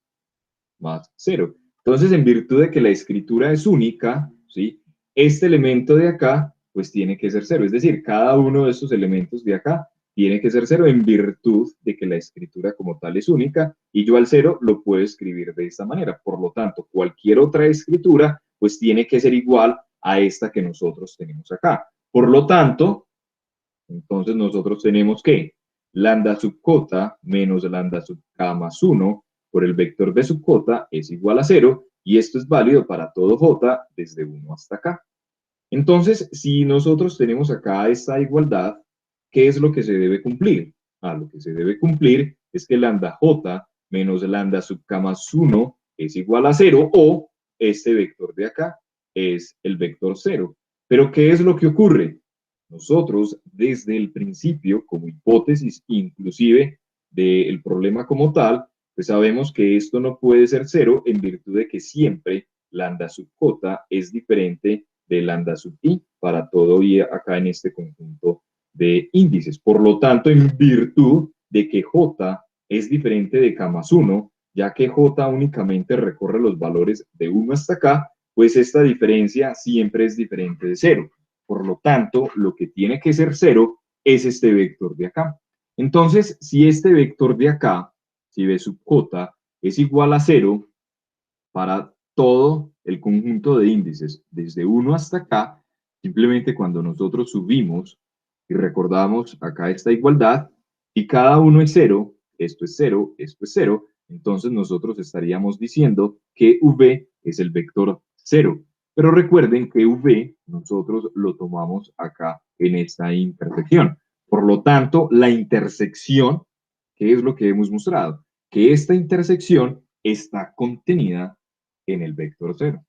0. Entonces, en virtud de que la escritura es única, ¿sí? Este elemento de acá, pues tiene que ser 0. Es decir, cada uno de estos elementos de acá tiene que ser 0 en virtud de que la escritura como tal es única y yo al 0 lo puedo escribir de esta manera. Por lo tanto, cualquier otra escritura, pues tiene que ser igual a esta que nosotros tenemos acá. Por lo tanto, entonces nosotros tenemos que lambda sub j menos lambda sub k más 1 por el vector b sub j es igual a 0 y esto es válido para todo j desde 1 hasta acá. Entonces, si nosotros tenemos acá esta igualdad, ¿qué es lo que se debe cumplir? Lo que se debe cumplir es que lambda j menos lambda sub k más 1 es igual a 0 o este vector de acá es el vector 0. Pero ¿qué es lo que ocurre? Nosotros, desde el principio, como hipótesis inclusive del problema como tal, pues sabemos que esto no puede ser 0 en virtud de que siempre lambda sub j es diferente de lambda sub i para todo y acá en este conjunto de índices. Por lo tanto, en virtud de que j es diferente de k más 1, ya que j únicamente recorre los valores de 1 hasta acá, pues esta diferencia siempre es diferente de 0. Por lo tanto, lo que tiene que ser 0 es este vector de acá. Entonces, si este vector de acá, si b sub j, es igual a 0 para todo el conjunto de índices desde 1 hasta acá, simplemente cuando nosotros subimos y recordamos acá esta igualdad, y cada uno es 0, esto es 0, esto es 0, entonces nosotros estaríamos diciendo que v es el vector 0. Pero recuerden que v nosotros lo tomamos acá en esta intersección. Por lo tanto, la intersección, ¿qué es lo que hemos mostrado? Que esta intersección está contenida en el vector 0.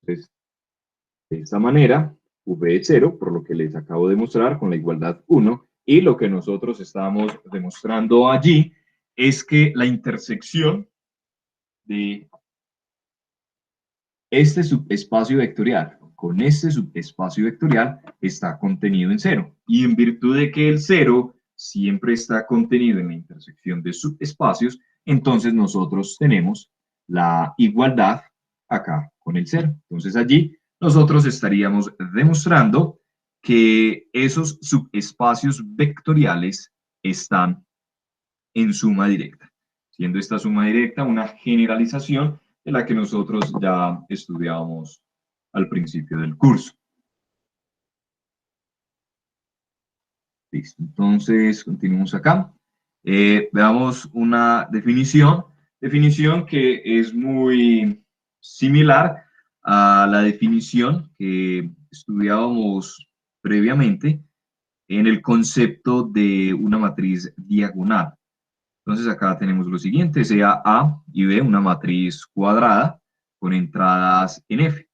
Entonces, de esta manera, v es 0, por lo que les acabo de mostrar con la igualdad 1, y lo que nosotros estamos demostrando allí es que la intersección de este subespacio vectorial con este subespacio vectorial está contenido en 0. Y en virtud de que el 0 siempre está contenido en la intersección de subespacios, entonces nosotros tenemos la igualdad acá con el 0. Entonces allí nosotros estaríamos demostrando que esos subespacios vectoriales están en suma directa, siendo esta suma directa una generalización de la que nosotros ya estudiábamos al principio del curso. Listo, entonces continuamos acá. Veamos una definición que es muy similar a la definición que estudiábamos previamente en el concepto de una matriz diagonal. Entonces acá tenemos lo siguiente, sea A y B una matriz cuadrada con entradas en F.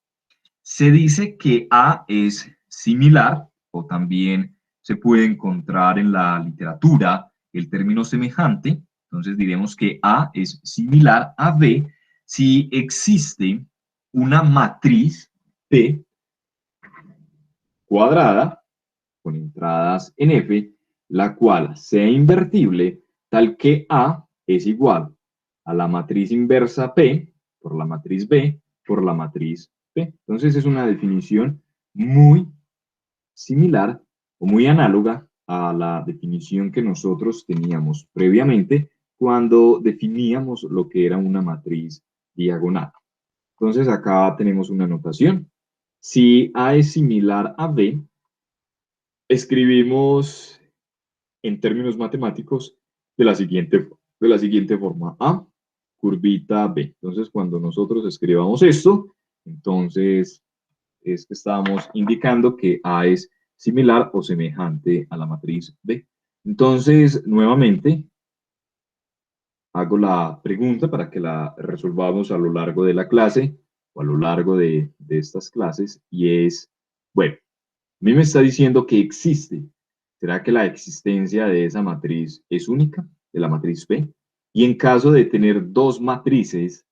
Se dice que A es similar o también se puede encontrar en la literatura el término semejante. Entonces diremos que A es similar a B si existe una matriz P cuadrada con entradas en F, la cual sea invertible tal que A es igual a la matriz inversa P por la matriz B por la matriz P. Entonces es una definición muy similar o muy análoga a la definición que nosotros teníamos previamente cuando definíamos lo que era una matriz diagonal. Entonces acá tenemos una notación. Si A es similar a B, escribimos en términos matemáticos de la siguiente forma. A, curvita B. Entonces, cuando nosotros escribamos esto, entonces es que estamos indicando que A es similar o semejante a la matriz B. Entonces, nuevamente, hago la pregunta para que la resolvamos a lo largo de la clase o a lo largo de estas clases, y es, bueno, a mí me está diciendo que existe. ¿Será que la existencia de esa matriz es única, de la matriz P? Y en caso de tener dos matrices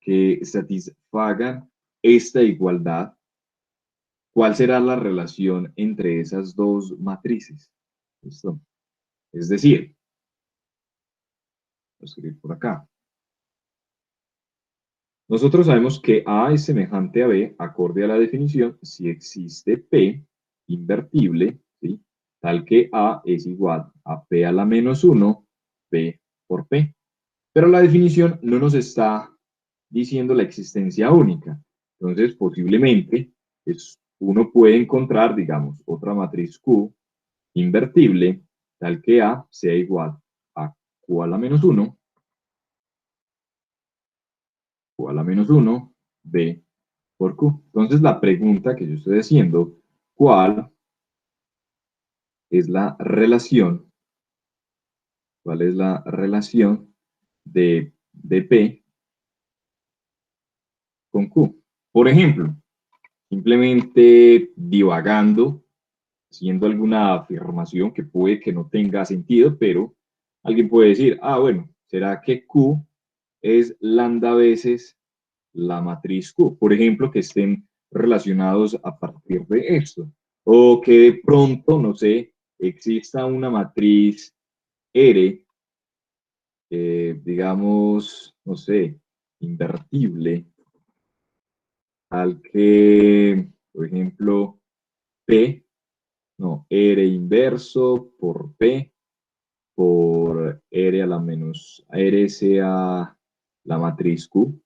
que satisfagan esta igualdad, ¿cuál será la relación entre esas dos matrices? ¿Listo? Es decir, voy a escribir por acá. Nosotros sabemos que A es semejante a B, acorde a la definición, si existe P invertible, ¿sí? Tal que A es igual a P a la menos 1, P por P. Pero la definición no nos está diciendo la existencia única. Entonces, posiblemente, uno puede encontrar, digamos, otra matriz Q invertible, tal que A sea igual a Q a la menos 1, Q a la menos 1, B por Q. Entonces, la pregunta que yo estoy haciendo, ¿cuál es la relación? ¿Cuál es la relación de P con Q? Por ejemplo, simplemente divagando, haciendo alguna afirmación que puede que no tenga sentido, pero alguien puede decir, ah, bueno, ¿será que Q es lambda veces la matriz Q? Por ejemplo, que estén relacionados a partir de esto. O que de pronto, no sé, exista una matriz R, digamos, no sé, invertible, al que, por ejemplo, P, no, R inverso por P por R a la menos, R sea la matriz Q,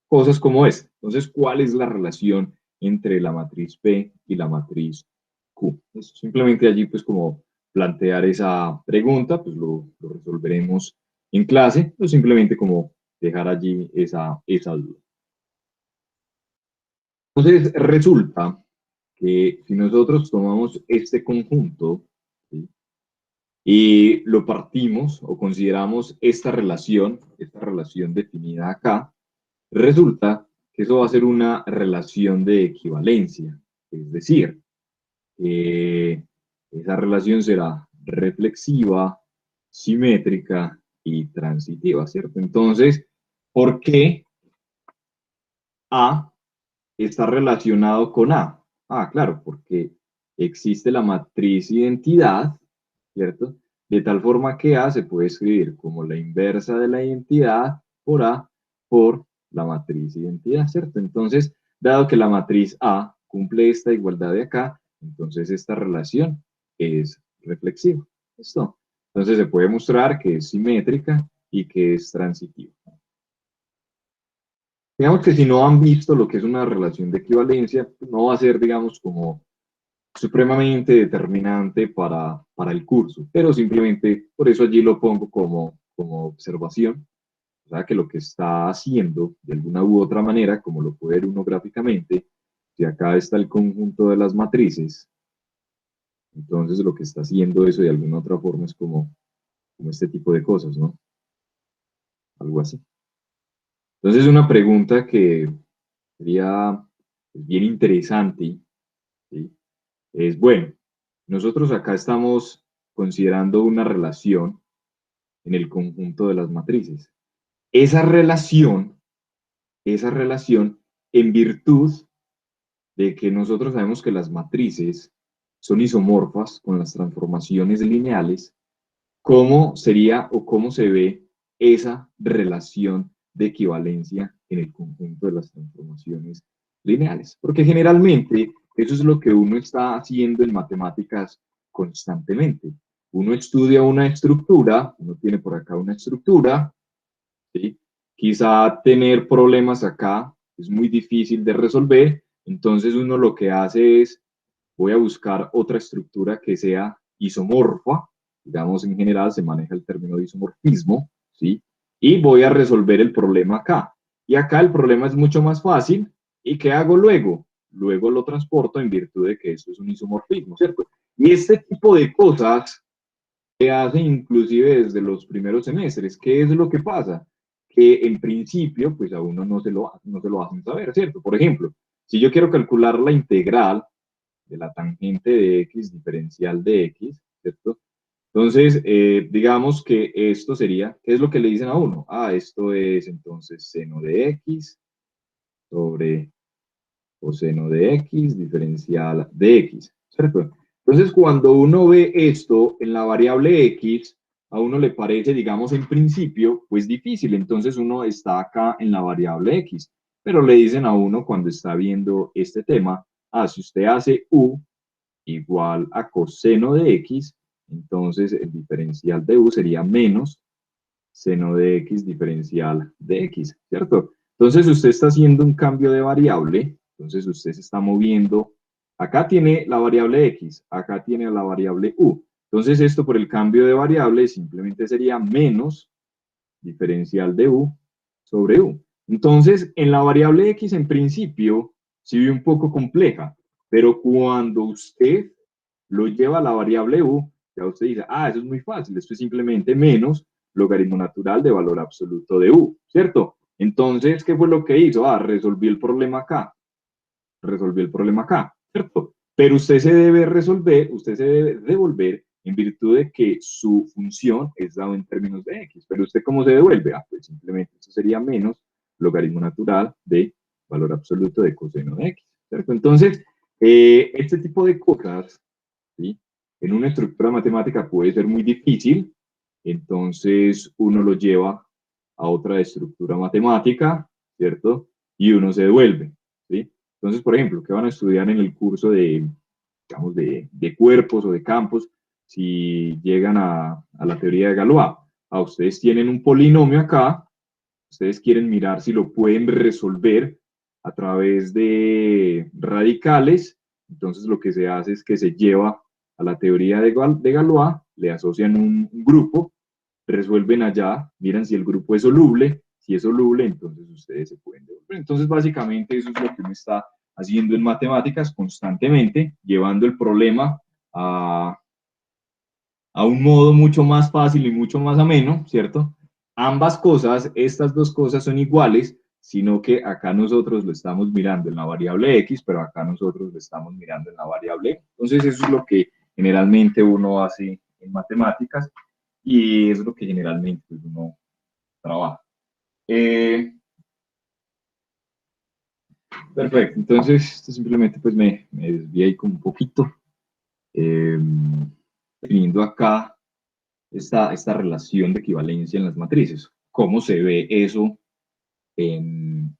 cosas como esta. Entonces, ¿cuál es la relación entre la matriz P y la matriz Q? Pues simplemente allí, pues como plantear esa pregunta, pues lo resolveremos en clase, o simplemente como dejar allí esa duda. Entonces, resulta que si nosotros tomamos este conjunto, ¿sí? Y lo partimos o consideramos esta relación definida acá, resulta que eso va a ser una relación de equivalencia. Es decir, esa relación será reflexiva, simétrica y transitiva, ¿cierto? Entonces, ¿por qué A está relacionado con A? Ah, claro, porque existe la matriz identidad, ¿cierto? De tal forma que A se puede escribir como la inversa de la identidad por A por la matriz identidad, ¿cierto? Entonces, dado que la matriz A cumple esta igualdad de acá, entonces esta relación es reflexiva. ¿Listo? Entonces se puede mostrar que es simétrica y que es transitiva. Digamos que si no han visto lo que es una relación de equivalencia, no va a ser, digamos, como supremamente determinante para el curso, pero simplemente por eso allí lo pongo como observación, o sea que lo que está haciendo de alguna u otra manera, como lo puede ver uno gráficamente, si acá está el conjunto de las matrices, entonces lo que está haciendo eso de alguna otra forma es como este tipo de cosas, ¿no? Algo así. Entonces una pregunta que sería bien interesante, ¿sí? Es, bueno, nosotros acá estamos considerando una relación en el conjunto de las matrices. Esa relación esa relación en virtud de que nosotros sabemos que las matrices son isomorfas con las transformaciones lineales. ¿Cómo sería o cómo se ve esa relación de equivalencia en el conjunto de las transformaciones lineales? Porque generalmente eso es lo que uno está haciendo en matemáticas constantemente. Uno estudia una estructura, uno tiene por acá una estructura, ¿sí? Quizá tener problemas acá es muy difícil de resolver, entonces uno lo que hace es, voy a buscar otra estructura que sea isomorfa, digamos en general se maneja el término de isomorfismo, ¿sí? Y voy a resolver el problema acá. Y acá el problema es mucho más fácil, ¿y qué hago luego? Luego lo transporto en virtud de que esto es un isomorfismo, ¿cierto? Y este tipo de cosas se hace inclusive desde los primeros semestres. ¿Qué es lo que pasa? Que en principio, pues a uno no se lo hacen saber, ¿cierto? Por ejemplo, si yo quiero calcular la integral de la tangente de x diferencial de x, ¿cierto? Entonces, digamos que esto sería, ¿qué es lo que le dicen a uno? Ah, esto es entonces seno de x sobre coseno de x diferencial de x, ¿cierto? Entonces, cuando uno ve esto en la variable x, a uno le parece, digamos, en principio, pues difícil. Entonces, uno está acá en la variable x, pero le dicen a uno cuando está viendo este tema, ah, si usted hace u igual a coseno de x, entonces el diferencial de u sería menos seno de x diferencial de x, ¿cierto? Entonces usted está haciendo un cambio de variable, entonces usted se está moviendo, acá tiene la variable x, acá tiene la variable u, entonces esto por el cambio de variable simplemente sería menos diferencial de u sobre u. Entonces, en la variable x en principio sí ve un poco compleja, pero cuando usted lo lleva a la variable u, ya usted dice, ah, eso es muy fácil, esto es simplemente menos logaritmo natural de valor absoluto de u, ¿cierto? Entonces, ¿qué fue lo que hizo? Ah, resolví el problema acá, ¿cierto? Pero usted se debe resolver, usted se debe devolver en virtud de que su función es dado en términos de x. Pero usted cómo se devuelve? Ah, pues simplemente eso sería menos logaritmo natural de valor absoluto de coseno de x, ¿cierto? Entonces, este tipo de cosas, ¿sí? En una estructura matemática puede ser muy difícil, entonces uno lo lleva a otra estructura matemática, ¿cierto? Y uno se devuelve, ¿sí? Entonces, por ejemplo, ¿qué van a estudiar en el curso de, digamos, de cuerpos o de campos si llegan a la teoría de Galois? Ah, ustedes tienen un polinomio acá, ustedes quieren mirar si lo pueden resolver a través de radicales, entonces lo que se hace es que se lleva a la teoría de Galois, le asocian un grupo, resuelven allá, miran si el grupo es soluble, si es soluble, entonces ustedes se pueden devolver. Entonces, básicamente, eso es lo que uno está haciendo en matemáticas constantemente, llevando el problema a un modo mucho más fácil y mucho más ameno, ¿cierto? Ambas cosas, estas dos cosas son iguales, sino que acá nosotros lo estamos mirando en la variable x, pero acá nosotros lo estamos mirando en la variable y. Entonces, eso es lo que generalmente uno hace en matemáticas y es lo que generalmente pues, uno trabaja. Perfecto, entonces esto simplemente pues me desvié ahí como un poquito, definiendo acá esta relación de equivalencia en las matrices. ¿Cómo se ve eso en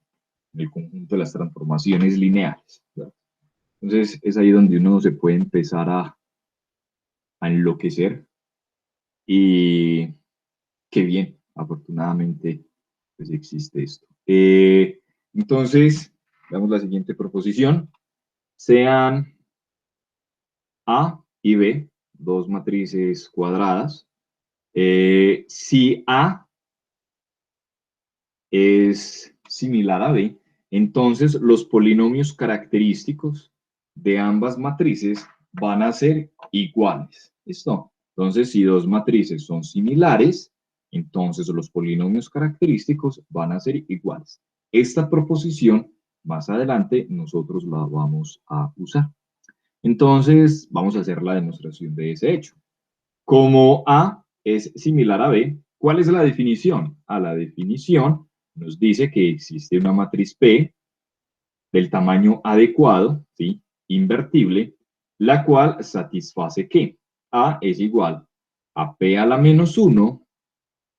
el conjunto de las transformaciones lineales? ¿Verdad? Entonces es ahí donde uno se puede empezar a enloquecer y qué bien, afortunadamente pues existe esto. Entonces, veamos la siguiente proposición. Sean A y B, dos matrices cuadradas. Si A es similar a B, entonces los polinomios característicos de ambas matrices van a ser iguales. ¿Listo? Entonces, si dos matrices son similares, entonces los polinomios característicos van a ser iguales. Esta proposición, más adelante, nosotros la vamos a usar. Entonces, vamos a hacer la demostración de ese hecho. Como A es similar a B, ¿cuál es la definición? La definición nos dice que existe una matriz P del tamaño adecuado, ¿sí? Invertible, la cual satisface que A es igual a P a la menos 1,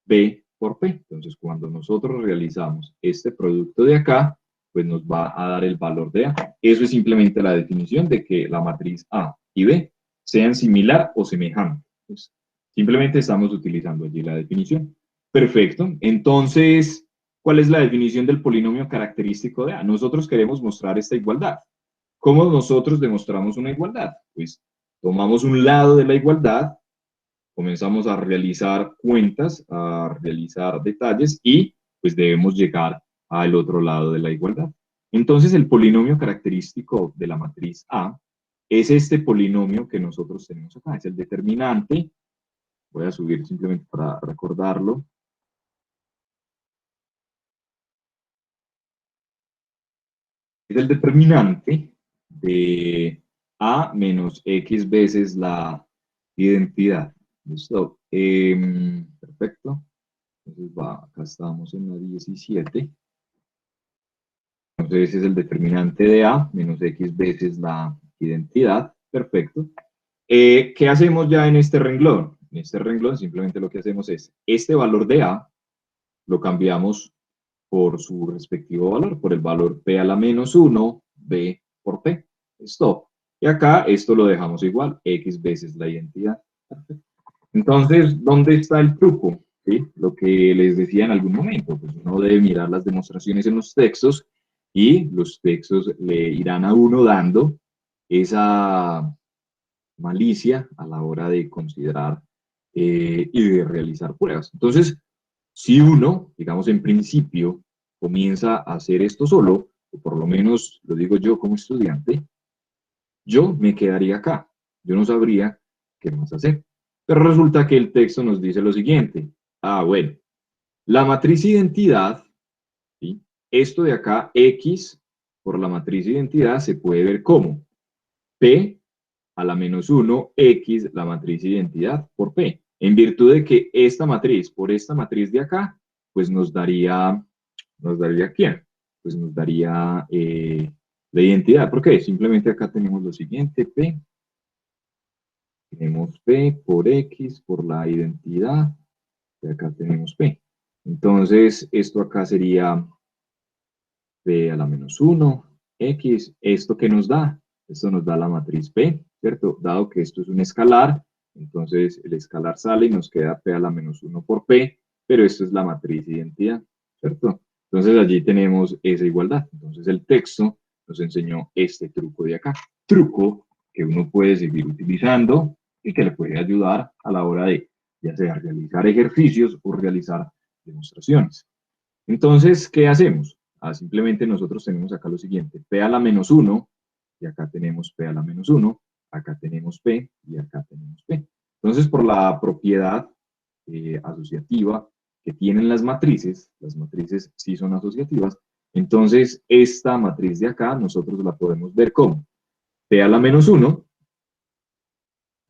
B por P. Entonces, cuando nosotros realizamos este producto de acá, pues nos va a dar el valor de A. Eso es simplemente la definición de que la matriz A y B sean similar o semejantes. Pues, simplemente estamos utilizando allí la definición. Perfecto. Entonces, ¿cuál es la definición del polinomio característico de A? Nosotros queremos mostrar esta igualdad. ¿Cómo nosotros demostramos una igualdad? Pues tomamos un lado de la igualdad, comenzamos a realizar cuentas, a realizar detalles y pues debemos llegar al otro lado de la igualdad. Entonces el polinomio característico de la matriz A es este polinomio que nosotros tenemos acá, es el determinante. Voy a subir simplemente para recordarlo. Es el determinante de A menos X veces la identidad. ¿Listo? Perfecto. Entonces acá estamos en la 17. Entonces ese es el determinante de A menos X veces la identidad. Perfecto. ¿Qué hacemos ya en este renglón? En este renglón simplemente lo que hacemos es, este valor de A lo cambiamos por su respectivo valor, por el valor P a la menos 1, B por P. Stop. Y acá esto lo dejamos igual, X veces la identidad. Perfecto. Entonces, ¿dónde está el truco? ¿Sí? Lo que les decía en algún momento, pues uno debe mirar las demostraciones en los textos y los textos le irán a uno dando esa malicia a la hora de considerar y de realizar pruebas. Entonces, si uno, digamos en principio, comienza a hacer esto solo, o por lo menos lo digo yo como estudiante, yo me quedaría acá. Yo no sabría qué más hacer. Pero resulta que el texto nos dice lo siguiente. Ah, bueno, la matriz identidad, ¿sí? Esto de acá, X por la matriz identidad, se puede ver como P a la menos 1, X, la matriz identidad, por P. En virtud de que esta matriz, por esta matriz de acá, pues nos daría ¿quién? Pues nos daría la identidad. ¿Por qué? Simplemente acá tenemos lo siguiente, P. Tenemos P por X, por la identidad. Y acá tenemos P. Entonces, esto acá sería P a la menos 1, X. ¿Esto qué nos da? Esto nos da la matriz P, ¿cierto? Dado que esto es un escalar, entonces el escalar sale y nos queda P a la menos 1 por P, pero esto es la matriz identidad, ¿cierto? Entonces allí tenemos esa igualdad. Entonces el texto nos enseñó este truco de acá. Truco que uno puede seguir utilizando y que le puede ayudar a la hora de, ya sea realizar ejercicios o realizar demostraciones. Entonces, ¿qué hacemos? Simplemente nosotros tenemos acá lo siguiente, P a la menos 1, y acá tenemos P a la menos 1, acá tenemos P, y acá tenemos P. Entonces, por la propiedad asociativa que tienen las matrices sí son asociativas, entonces esta matriz de acá nosotros la podemos ver como P a la menos 1,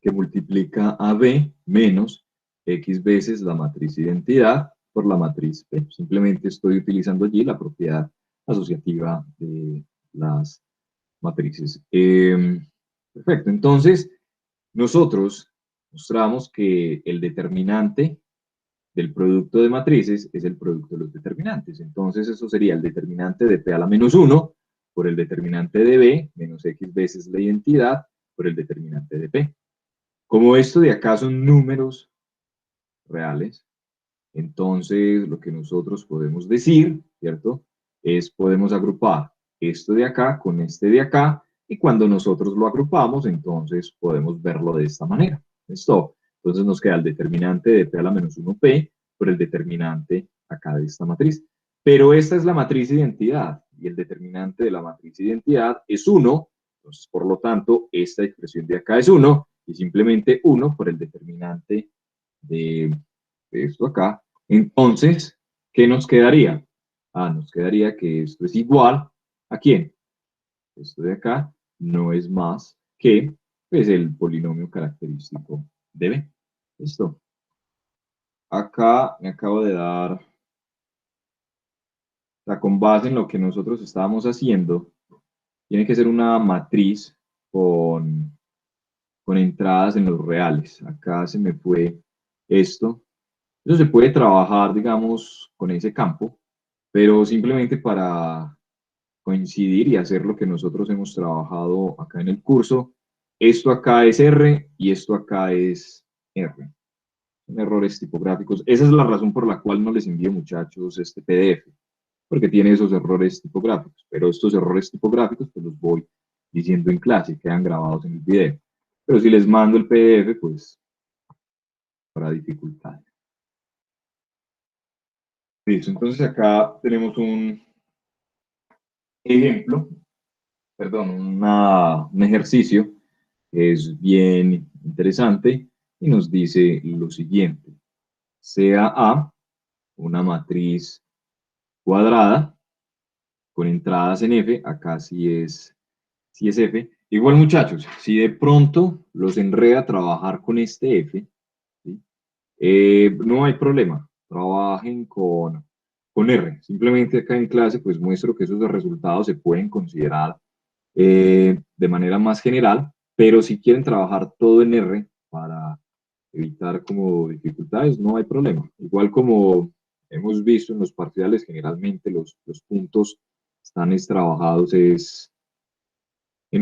que multiplica a B menos X veces la matriz identidad por la matriz P. Simplemente estoy utilizando allí la propiedad asociativa de las matrices. Perfecto. Entonces, nosotros mostramos que el determinante del producto de matrices es el producto de los determinantes. Entonces, eso sería el determinante de P a la menos 1 por el determinante de B menos X veces la identidad por el determinante de P. Como esto de acá son números reales, entonces lo que nosotros podemos decir, ¿cierto? Podemos agrupar esto de acá con este de acá, y cuando nosotros lo agrupamos, entonces podemos verlo de esta manera. ¿Listo? Entonces nos queda el determinante de P a la menos 1P por el determinante acá de esta matriz. Pero esta es la matriz identidad, y el determinante de la matriz identidad es 1, entonces por lo tanto esta expresión de acá es 1, y simplemente 1 por el determinante de esto acá. Entonces, ¿qué nos quedaría? Nos quedaría que esto es igual ¿a quién? Esto de acá no es más que pues, el polinomio característico de B. ¿Listo? Acá me acabo de dar sea, con base en lo que nosotros estábamos haciendo, tiene que ser una matriz con entradas en los reales. Acá se me fue esto. Eso se puede trabajar, digamos, con ese campo, pero simplemente para coincidir y hacer lo que nosotros hemos trabajado acá en el curso, esto acá es R y esto acá es R. Son errores tipográficos. Esa es la razón por la cual no les envío, muchachos, este PDF, porque tiene esos errores tipográficos, pero estos errores tipográficos pues los voy diciendo en clase, quedan grabados en el video. Pero si les mando el PDF, pues para dificultad. Listo, entonces acá tenemos un ejemplo, perdón, un ejercicio que es bien interesante y nos dice lo siguiente. Sea A una matriz cuadrada con entradas en F, acá sí es F. Igual muchachos, si de pronto los enreda a trabajar con este F, ¿sí? No hay problema, trabajen con R. Simplemente acá en clase pues muestro que esos resultados se pueden considerar de manera más general, pero si quieren trabajar todo en R para evitar como dificultades, no hay problema. Igual como hemos visto en los parciales, generalmente los puntos están trabajados en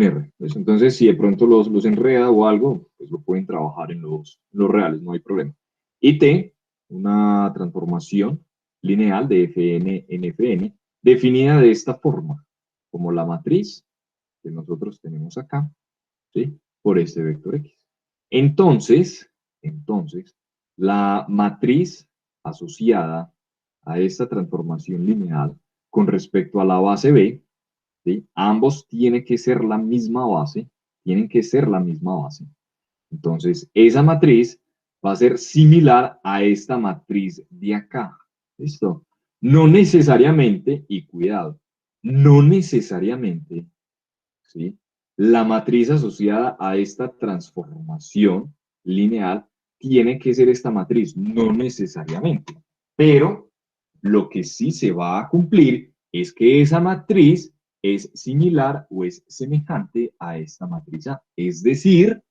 R. Pues entonces, si de pronto los enreda o algo, pues lo pueden trabajar en los reales, no hay problema. Y T, una transformación lineal de Fn en Fn, definida de esta forma, como la matriz que nosotros tenemos acá, ¿sí? Por este vector X. Entonces, la matriz asociada a esta transformación lineal con respecto a la base B, ¿sí? Ambos tienen que ser la misma base, tienen que ser la misma base. Entonces, esa matriz va a ser similar a esta matriz de acá. ¿Listo? No necesariamente, y cuidado, no necesariamente, ¿sí? La matriz asociada a esta transformación lineal tiene que ser esta matriz, no necesariamente. Pero lo que sí se va a cumplir es que esa matriz es similar o es semejante a esta matriz A. Es decir,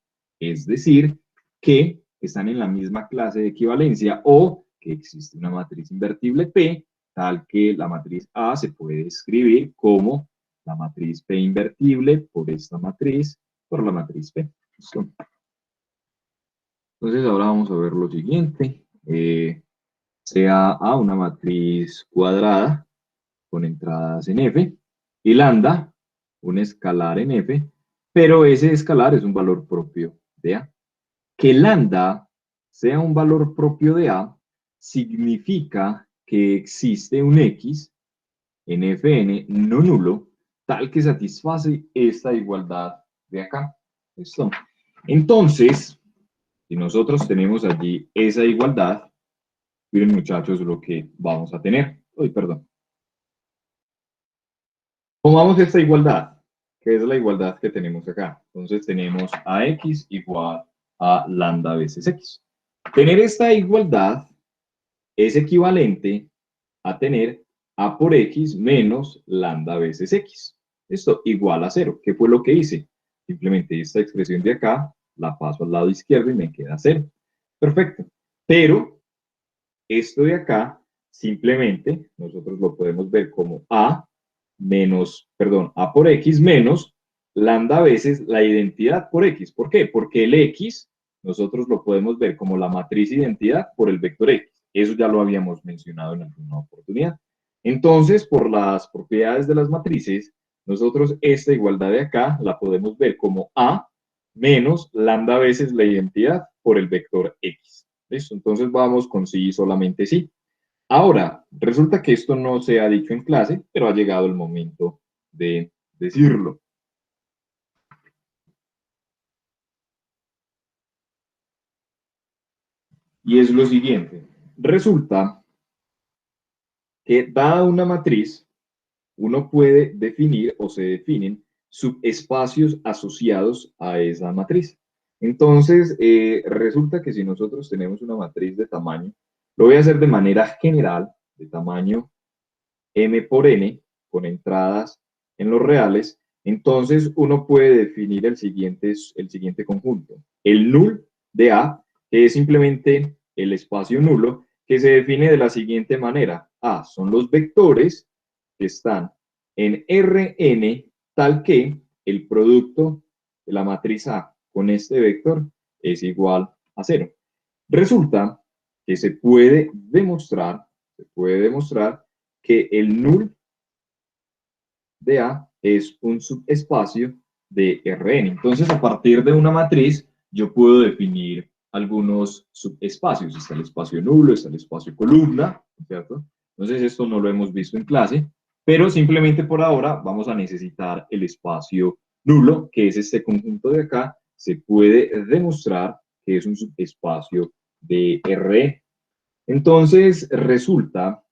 que están en la misma clase de equivalencia o que existe una matriz invertible P, tal que la matriz A se puede escribir como la matriz P invertible por esta matriz, por la matriz P. ¿Listo? Entonces ahora vamos a ver lo siguiente. Sea A una matriz cuadrada con entradas en F y lambda un escalar en F, pero ese escalar es un valor propio de A. Que lambda sea un valor propio de A significa que existe un X en Fn no nulo tal que satisface esta igualdad de acá. ¿Listo? Entonces, si nosotros tenemos allí esa igualdad, miren muchachos lo que vamos a tener. Uy, perdón. Tomamos esta igualdad, que es la igualdad que tenemos acá. Entonces tenemos a x igual a lambda veces x. Tener esta igualdad es equivalente a tener a por x menos lambda veces x. Esto igual a 0. ¿Qué fue lo que hice? Simplemente esta expresión de acá la paso al lado izquierdo y me queda 0. Perfecto. Pero esto de acá simplemente nosotros lo podemos ver como a menos, perdón, a por x menos lambda veces la identidad por x. ¿Por qué? Porque el x nosotros lo podemos ver como la matriz identidad por el vector x. Eso ya lo habíamos mencionado en alguna oportunidad. Entonces, por las propiedades de las matrices, nosotros esta igualdad de acá la podemos ver como a menos lambda veces la identidad por el vector x. ¿Listo? Entonces vamos con sí solamente sí. Ahora, resulta que esto no se ha dicho en clase, pero ha llegado el momento de decirlo. Y es lo siguiente. Resulta que dada una matriz, uno puede definir o se definen subespacios asociados a esa matriz. Entonces, resulta que si nosotros tenemos una matriz de tamaño, lo voy a hacer de manera general, de tamaño M por N, con entradas en los reales, entonces uno puede definir el siguiente conjunto. El null de A, que es simplemente el espacio nulo, que se define de la siguiente manera. A son los vectores que están en Rn, tal que el producto de la matriz A con este vector es igual a 0. Resulta que se puede demostrar que el null de A es un subespacio de Rn. Entonces, a partir de una matriz, yo puedo definir algunos subespacios. Está el espacio nulo, está el espacio columna, ¿cierto? Entonces, esto no lo hemos visto en clase, pero simplemente por ahora vamos a necesitar el espacio nulo, que es este conjunto de acá. Se puede demostrar que es un subespacio de Rn. Entonces, resulta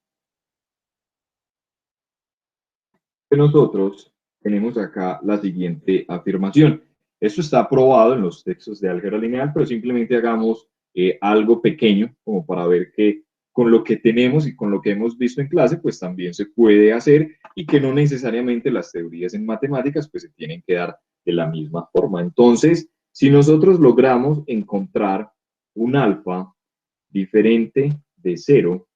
que nosotros tenemos acá la siguiente afirmación. Esto está probado en los textos de álgebra lineal, pero simplemente hagamos algo pequeño como para ver que con lo que tenemos y con lo que hemos visto en clase, pues también se puede hacer y que no necesariamente las teorías en matemáticas pues se tienen que dar de la misma forma. Entonces, si nosotros logramos encontrar un alfa diferente de 0,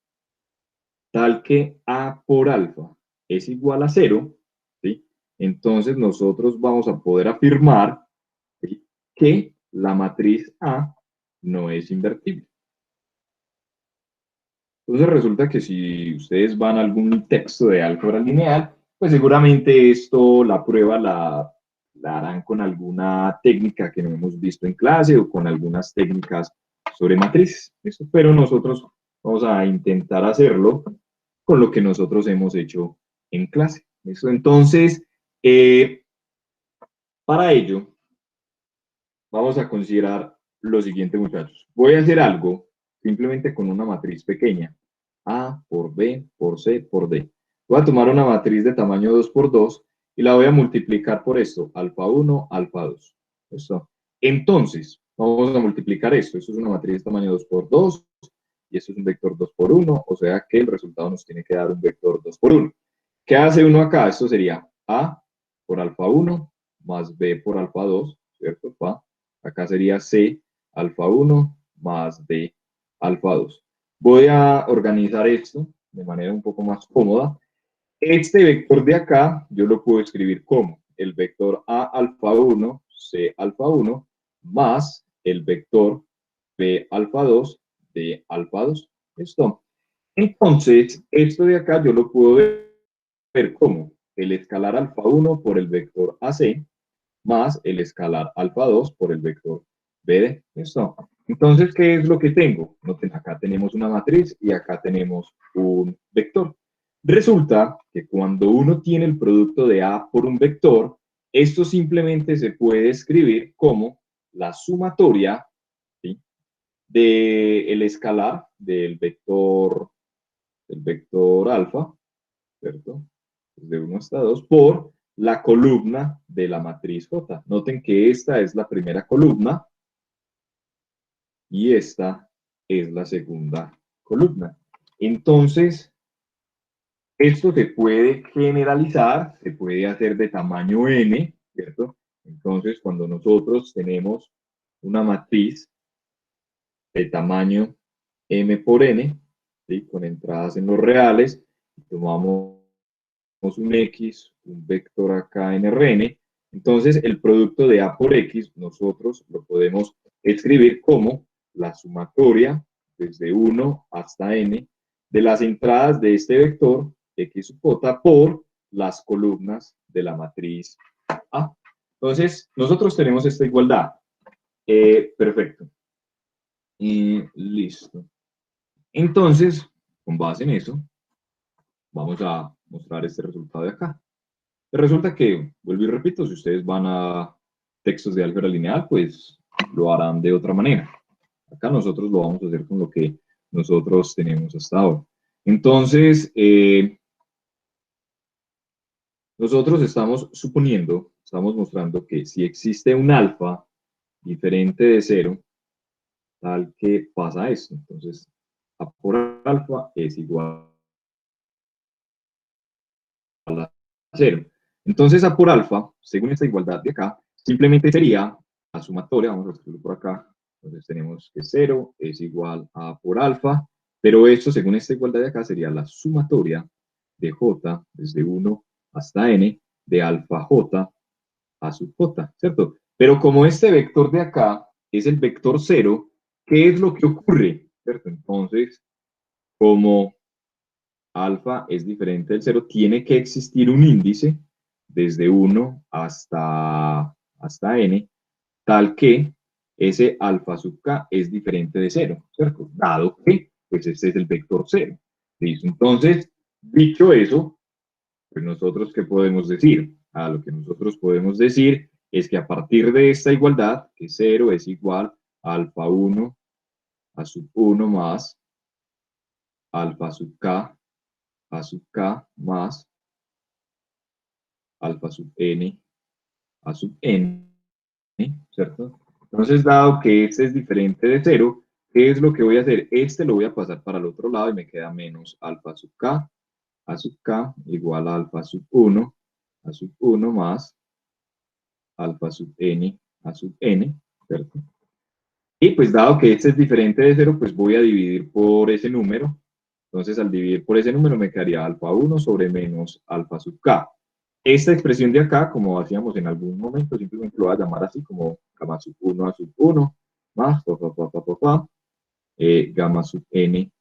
tal que A por alfa es igual a 0, ¿sí? Entonces nosotros vamos a poder afirmar, ¿sí?, que la matriz A no es invertible. Entonces resulta que si ustedes van a algún texto de álgebra lineal, pues seguramente esto, la prueba la harán con alguna técnica que no hemos visto en clase o con algunas técnicas sobre matrices. ¿Listo? Pero nosotros vamos a intentar hacerlo con lo que nosotros hemos hecho en clase. ¿Listo? Entonces, para ello, vamos a considerar lo siguiente, muchachos. Voy a hacer algo simplemente con una matriz pequeña. A por B, por C, por D. Voy a tomar una matriz de tamaño 2 por 2 y la voy a multiplicar por esto, alfa 1, alfa 2. ¿Listo? Entonces, vamos a multiplicar esto. Esto es una matriz de tamaño 2 por 2 y esto es un vector 2 por 1, o sea que el resultado nos tiene que dar un vector 2 por 1. ¿Qué hace uno acá? Esto sería A por alfa 1 más B por alfa 2, ¿cierto? Acá sería C alfa 1 más D alfa 2. Voy a organizar esto de manera un poco más cómoda. Este vector de acá yo lo puedo escribir como el vector A alfa 1, C alfa 1, más el vector B alfa 2, D alfa 2. ¿Listo? Entonces, esto de acá yo lo puedo ver como el escalar alfa 1 por el vector AC más el escalar alfa 2 por el vector BD. ¿Listo? Entonces, ¿qué es lo que tengo? Acá tenemos una matriz y acá tenemos un vector. Resulta que cuando uno tiene el producto de A por un vector, esto simplemente se puede escribir como la sumatoria, ¿sí?, del escalar del vector alfa, ¿cierto? De 1 hasta 2 por la columna de la matriz J. Noten que esta es la primera columna y esta es la segunda columna. Entonces, esto se puede generalizar, se puede hacer de tamaño n, ¿cierto? Entonces, cuando nosotros tenemos una matriz de tamaño m por n, ¿sí?, con entradas en los reales, tomamos un X, un vector acá en Rn, entonces el producto de A por X nosotros lo podemos escribir como la sumatoria desde 1 hasta n de las entradas de este vector X sub j por las columnas de la matriz A. Entonces, nosotros tenemos esta igualdad. Perfecto. Y listo. Entonces, con base en eso, vamos a mostrar este resultado de acá. Resulta que, vuelvo y repito, si ustedes van a textos de álgebra lineal, pues lo harán de otra manera. Acá nosotros lo vamos a hacer con lo que nosotros tenemos hasta ahora. Entonces, nosotros estamos suponiendo, estamos mostrando que si existe un alfa diferente de 0, tal que pasa esto. Entonces, A por alfa es igual a 0. Entonces A por alfa, según esta igualdad de acá, simplemente sería la sumatoria, vamos a escribirlo por acá, entonces tenemos que 0 es igual a A por alfa, pero esto según esta igualdad de acá sería la sumatoria de j desde 1 hasta n de alfa j a sub j, ¿cierto? Pero como este vector de acá es el vector 0, ¿qué es lo que ocurre? ¿Cierto? Entonces, como alfa es diferente del 0, tiene que existir un índice desde 1 hasta n, tal que ese alfa sub k es diferente de 0, ¿cierto? Dado que, pues este es el vector 0. ¿Listo? Entonces, dicho eso, pues nosotros, ¿qué podemos decir? Lo que nosotros podemos decir es que a partir de esta igualdad, que 0 es igual a alfa 1 a sub 1 más alfa sub k a sub k más alfa sub n a sub n, ¿cierto? Entonces, dado que este es diferente de 0, ¿qué es lo que voy a hacer? Este lo voy a pasar para el otro lado y me queda menos alfa sub k a sub k igual a alfa sub 1 a sub 1 más alfa sub n a sub n, ¿cierto? Y pues dado que este es diferente de 0, pues voy a dividir por ese número. Entonces al dividir por ese número me quedaría alfa 1 sobre menos alfa sub k. Esta expresión de acá, como hacíamos en algún momento, simplemente lo voy a llamar así como gamma sub 1 a sub 1 más gamma sub n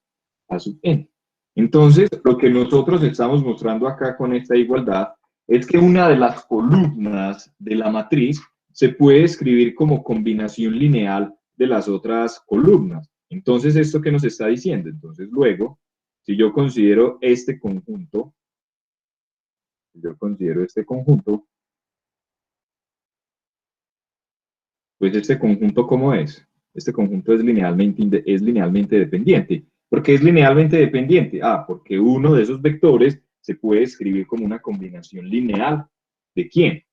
a sub n. Entonces, lo que nosotros estamos mostrando acá con esta igualdad es que una de las columnas de la matriz se puede escribir como combinación lineal de las otras columnas. Entonces, ¿esto qué nos está diciendo? Entonces, luego, si yo considero este conjunto, pues este conjunto, ¿cómo es? Este conjunto es linealmente dependiente. ¿Por qué es linealmente dependiente? Porque uno de esos vectores se puede escribir como una combinación lineal. ¿De quién?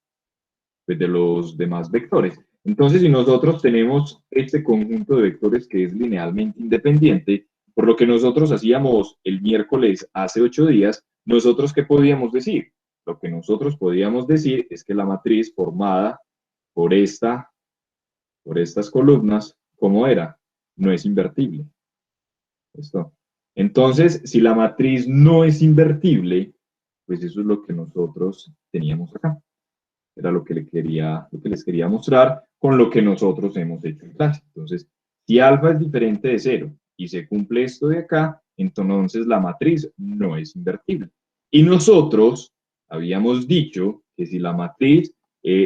Pues de los demás vectores. Entonces, si nosotros tenemos este conjunto de vectores que es linealmente independiente, por lo que nosotros hacíamos el miércoles hace 8 días, ¿nosotros qué podíamos decir? Lo que nosotros podíamos decir es que la matriz formada por estas columnas, ¿cómo era? No es invertible. ¿Listo? Entonces, si la matriz no es invertible, pues eso es lo que nosotros teníamos acá. Era lo que les quería mostrar con lo que nosotros hemos hecho en clase. Entonces, si alfa es diferente de 0 y se cumple esto de acá, entonces la matriz no es invertible. Y nosotros habíamos dicho que si la matriz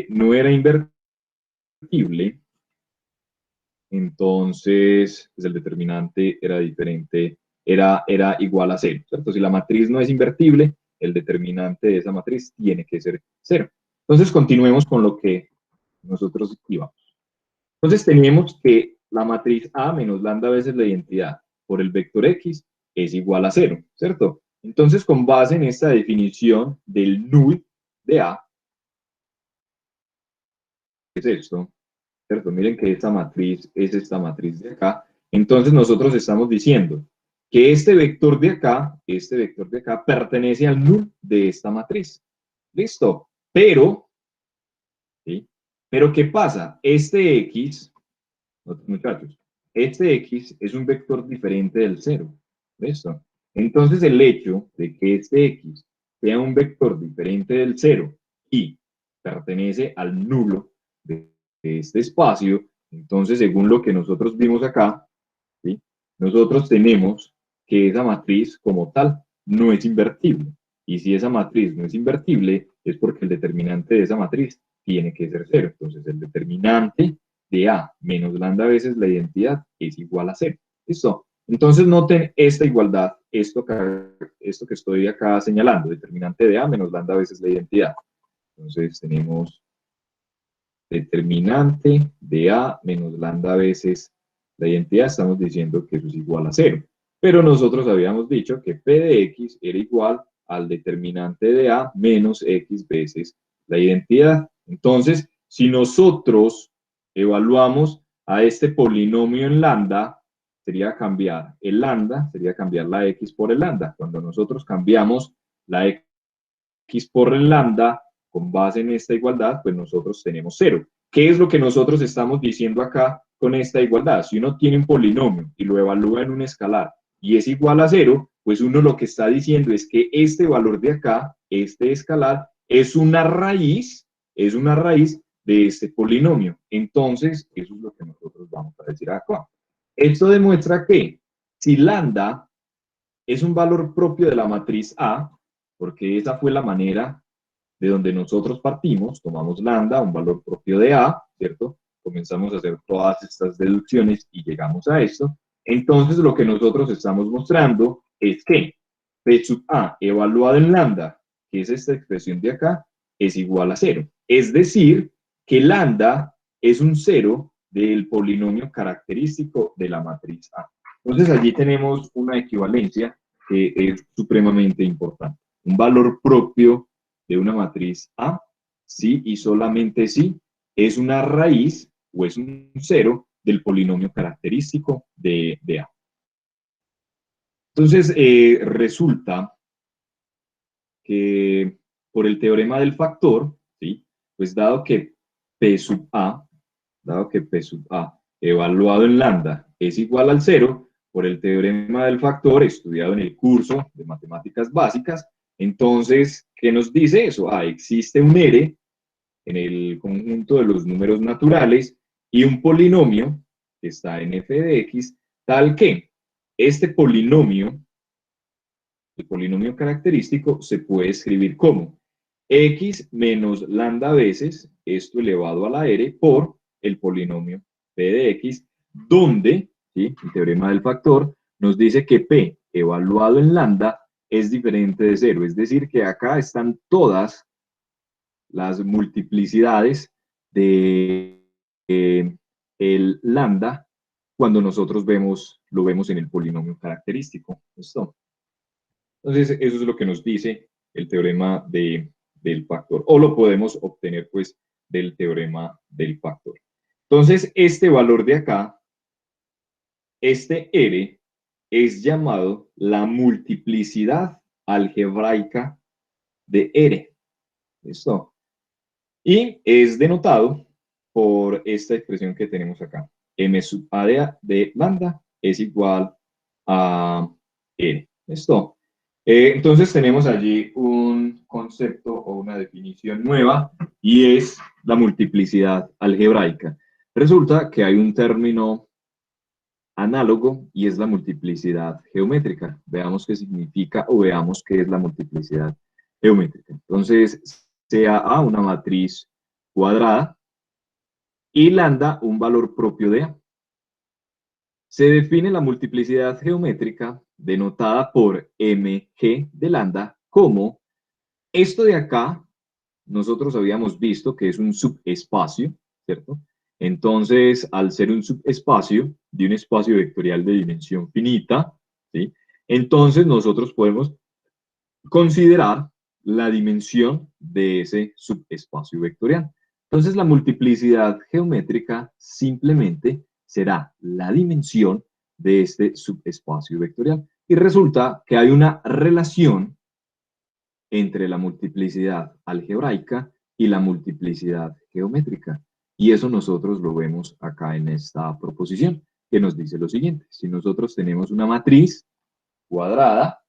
no era invertible, entonces pues el determinante era diferente, era igual a 0, ¿cierto? Si la matriz no es invertible, el determinante de esa matriz tiene que ser 0. Entonces continuemos con lo que nosotros íbamos. Entonces tenemos que la matriz A menos lambda veces la identidad por el vector X es igual a 0, ¿cierto? Entonces con base en esta definición del null de A, ¿qué es esto? ¿Cierto? Miren que esta matriz es esta matriz de acá. Entonces nosotros estamos diciendo que este vector de acá, pertenece al null de esta matriz. ¿Listo? Pero, ¿sí? Pero ¿qué pasa? Este X, muchachos, este X es un vector diferente del 0. ¿Listo? Entonces el hecho de que este X sea un vector diferente del 0 y pertenece al nulo de este espacio, entonces según lo que nosotros vimos acá, ¿sí? Nosotros tenemos que esa matriz como tal no es invertible. Y si esa matriz no es invertible, es porque el determinante de esa matriz tiene que ser 0. Entonces el determinante de A menos lambda veces la identidad es igual a 0. ¿Listo? Entonces noten esta igualdad, esto que estoy acá señalando, determinante de A menos lambda veces la identidad. Entonces tenemos determinante de A menos lambda veces la identidad, estamos diciendo que eso es igual a 0. Pero nosotros habíamos dicho que P de X era igual al determinante de A menos X veces la identidad. Entonces, si nosotros evaluamos a este polinomio en lambda, sería cambiar el lambda, sería cambiar la X por el lambda. Cuando nosotros cambiamos la X X por el lambda, con base en esta igualdad, pues nosotros tenemos 0. ¿Qué es lo que nosotros estamos diciendo acá con esta igualdad? Si uno tiene un polinomio y lo evalúa en un escalar y es igual a 0, pues uno lo que está diciendo es que este valor de acá, este escalar, es una raíz de este polinomio. Entonces, eso es lo que nosotros vamos a decir acá. Esto demuestra que si lambda es un valor propio de la matriz A, porque esa fue la manera de donde nosotros partimos, tomamos lambda, un valor propio de A, ¿cierto? Comenzamos a hacer todas estas deducciones y llegamos a esto. Entonces, lo que nosotros estamos mostrando es que P sub A evaluado en lambda, que es esta expresión de acá, es igual a 0. Es decir, que lambda es un 0 del polinomio característico de la matriz A. Entonces, allí tenemos una equivalencia que es supremamente importante. Un valor propio de una matriz A, sí y solamente si es una raíz o es un 0 del polinomio característico de A. Entonces, resulta que por el teorema del factor, ¿sí? Pues dado que P sub A evaluado en lambda es igual al 0, por el teorema del factor estudiado en el curso de matemáticas básicas, entonces, ¿qué nos dice eso? Existe un R en el conjunto de los números naturales y un polinomio que está en f de x, tal que este polinomio, el polinomio característico, se puede escribir como x menos lambda veces esto elevado a la r por el polinomio p de x, donde, ¿sí?, el teorema del factor nos dice que p evaluado en lambda es diferente de 0, es decir, que acá están todas las multiplicidades de el lambda cuando nosotros lo vemos en el polinomio característico. ¿Listo? Entonces, eso es lo que nos dice el teorema del factor, o lo podemos obtener pues del teorema del factor. Entonces, este valor de acá, este R, es llamado la multiplicidad algebraica de R. ¿Listo? Y es denotado por esta expresión que tenemos acá. M sub A de lambda es igual a N. ¿Listo? Entonces tenemos allí un concepto o una definición nueva y es la multiplicidad algebraica. Resulta que hay un término análogo y es la multiplicidad geométrica. Veamos qué significa o veamos qué es la multiplicidad geométrica. Entonces, sea A una matriz cuadrada y lambda un valor propio de A. Se define la multiplicidad geométrica denotada por mg de lambda como esto de acá, nosotros habíamos visto que es un subespacio, ¿cierto? Entonces, al ser un subespacio de un espacio vectorial de dimensión finita, ¿sí? Entonces nosotros podemos considerar la dimensión de ese subespacio vectorial. Entonces, la multiplicidad geométrica simplemente será la dimensión de este subespacio vectorial. Y resulta que hay una relación entre la multiplicidad algebraica y la multiplicidad geométrica. Y eso nosotros lo vemos acá en esta proposición, que nos dice lo siguiente. Si nosotros tenemos una matriz cuadrada,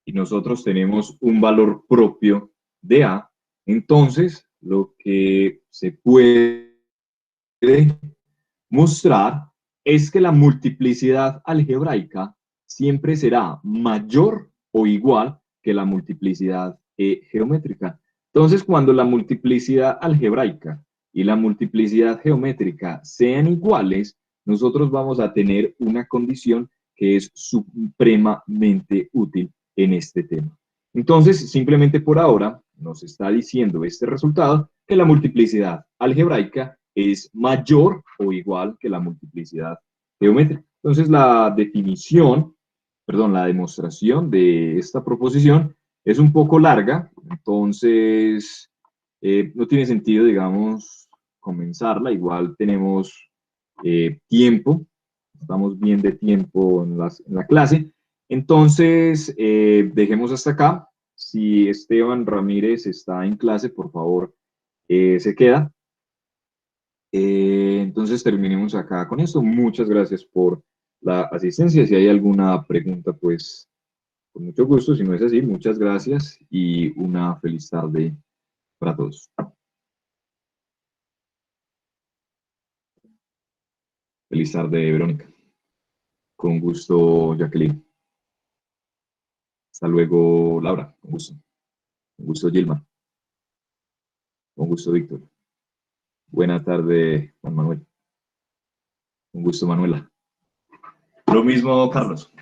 y nosotros tenemos un valor propio de A, entonces lo que se puede mostrar es que la multiplicidad algebraica siempre será mayor o igual que la multiplicidad geométrica. Entonces, cuando la multiplicidad algebraica y la multiplicidad geométrica sean iguales, nosotros vamos a tener una condición que es supremamente útil en este tema. Entonces, simplemente por ahora nos está diciendo este resultado que la multiplicidad algebraica es mayor o igual que la multiplicidad geométrica. Entonces, la demostración de esta proposición es un poco larga, entonces no tiene sentido, digamos, comenzarla. Igual tenemos tiempo, estamos bien de tiempo en la clase. Entonces, dejemos hasta acá si Esteban Ramírez está en clase, por favor, se queda. Entonces terminemos acá con esto. Muchas gracias por la asistencia. Si hay alguna pregunta, pues con mucho gusto. Si no es así, muchas gracias y una feliz tarde para todos. Feliz tarde, Verónica. Con gusto, Jacqueline. Hasta luego, Laura. Con gusto. Con gusto, Gilma. Con gusto, Víctor. Buena tarde, Juan Manuel. Con gusto, Manuela. Lo mismo, Carlos.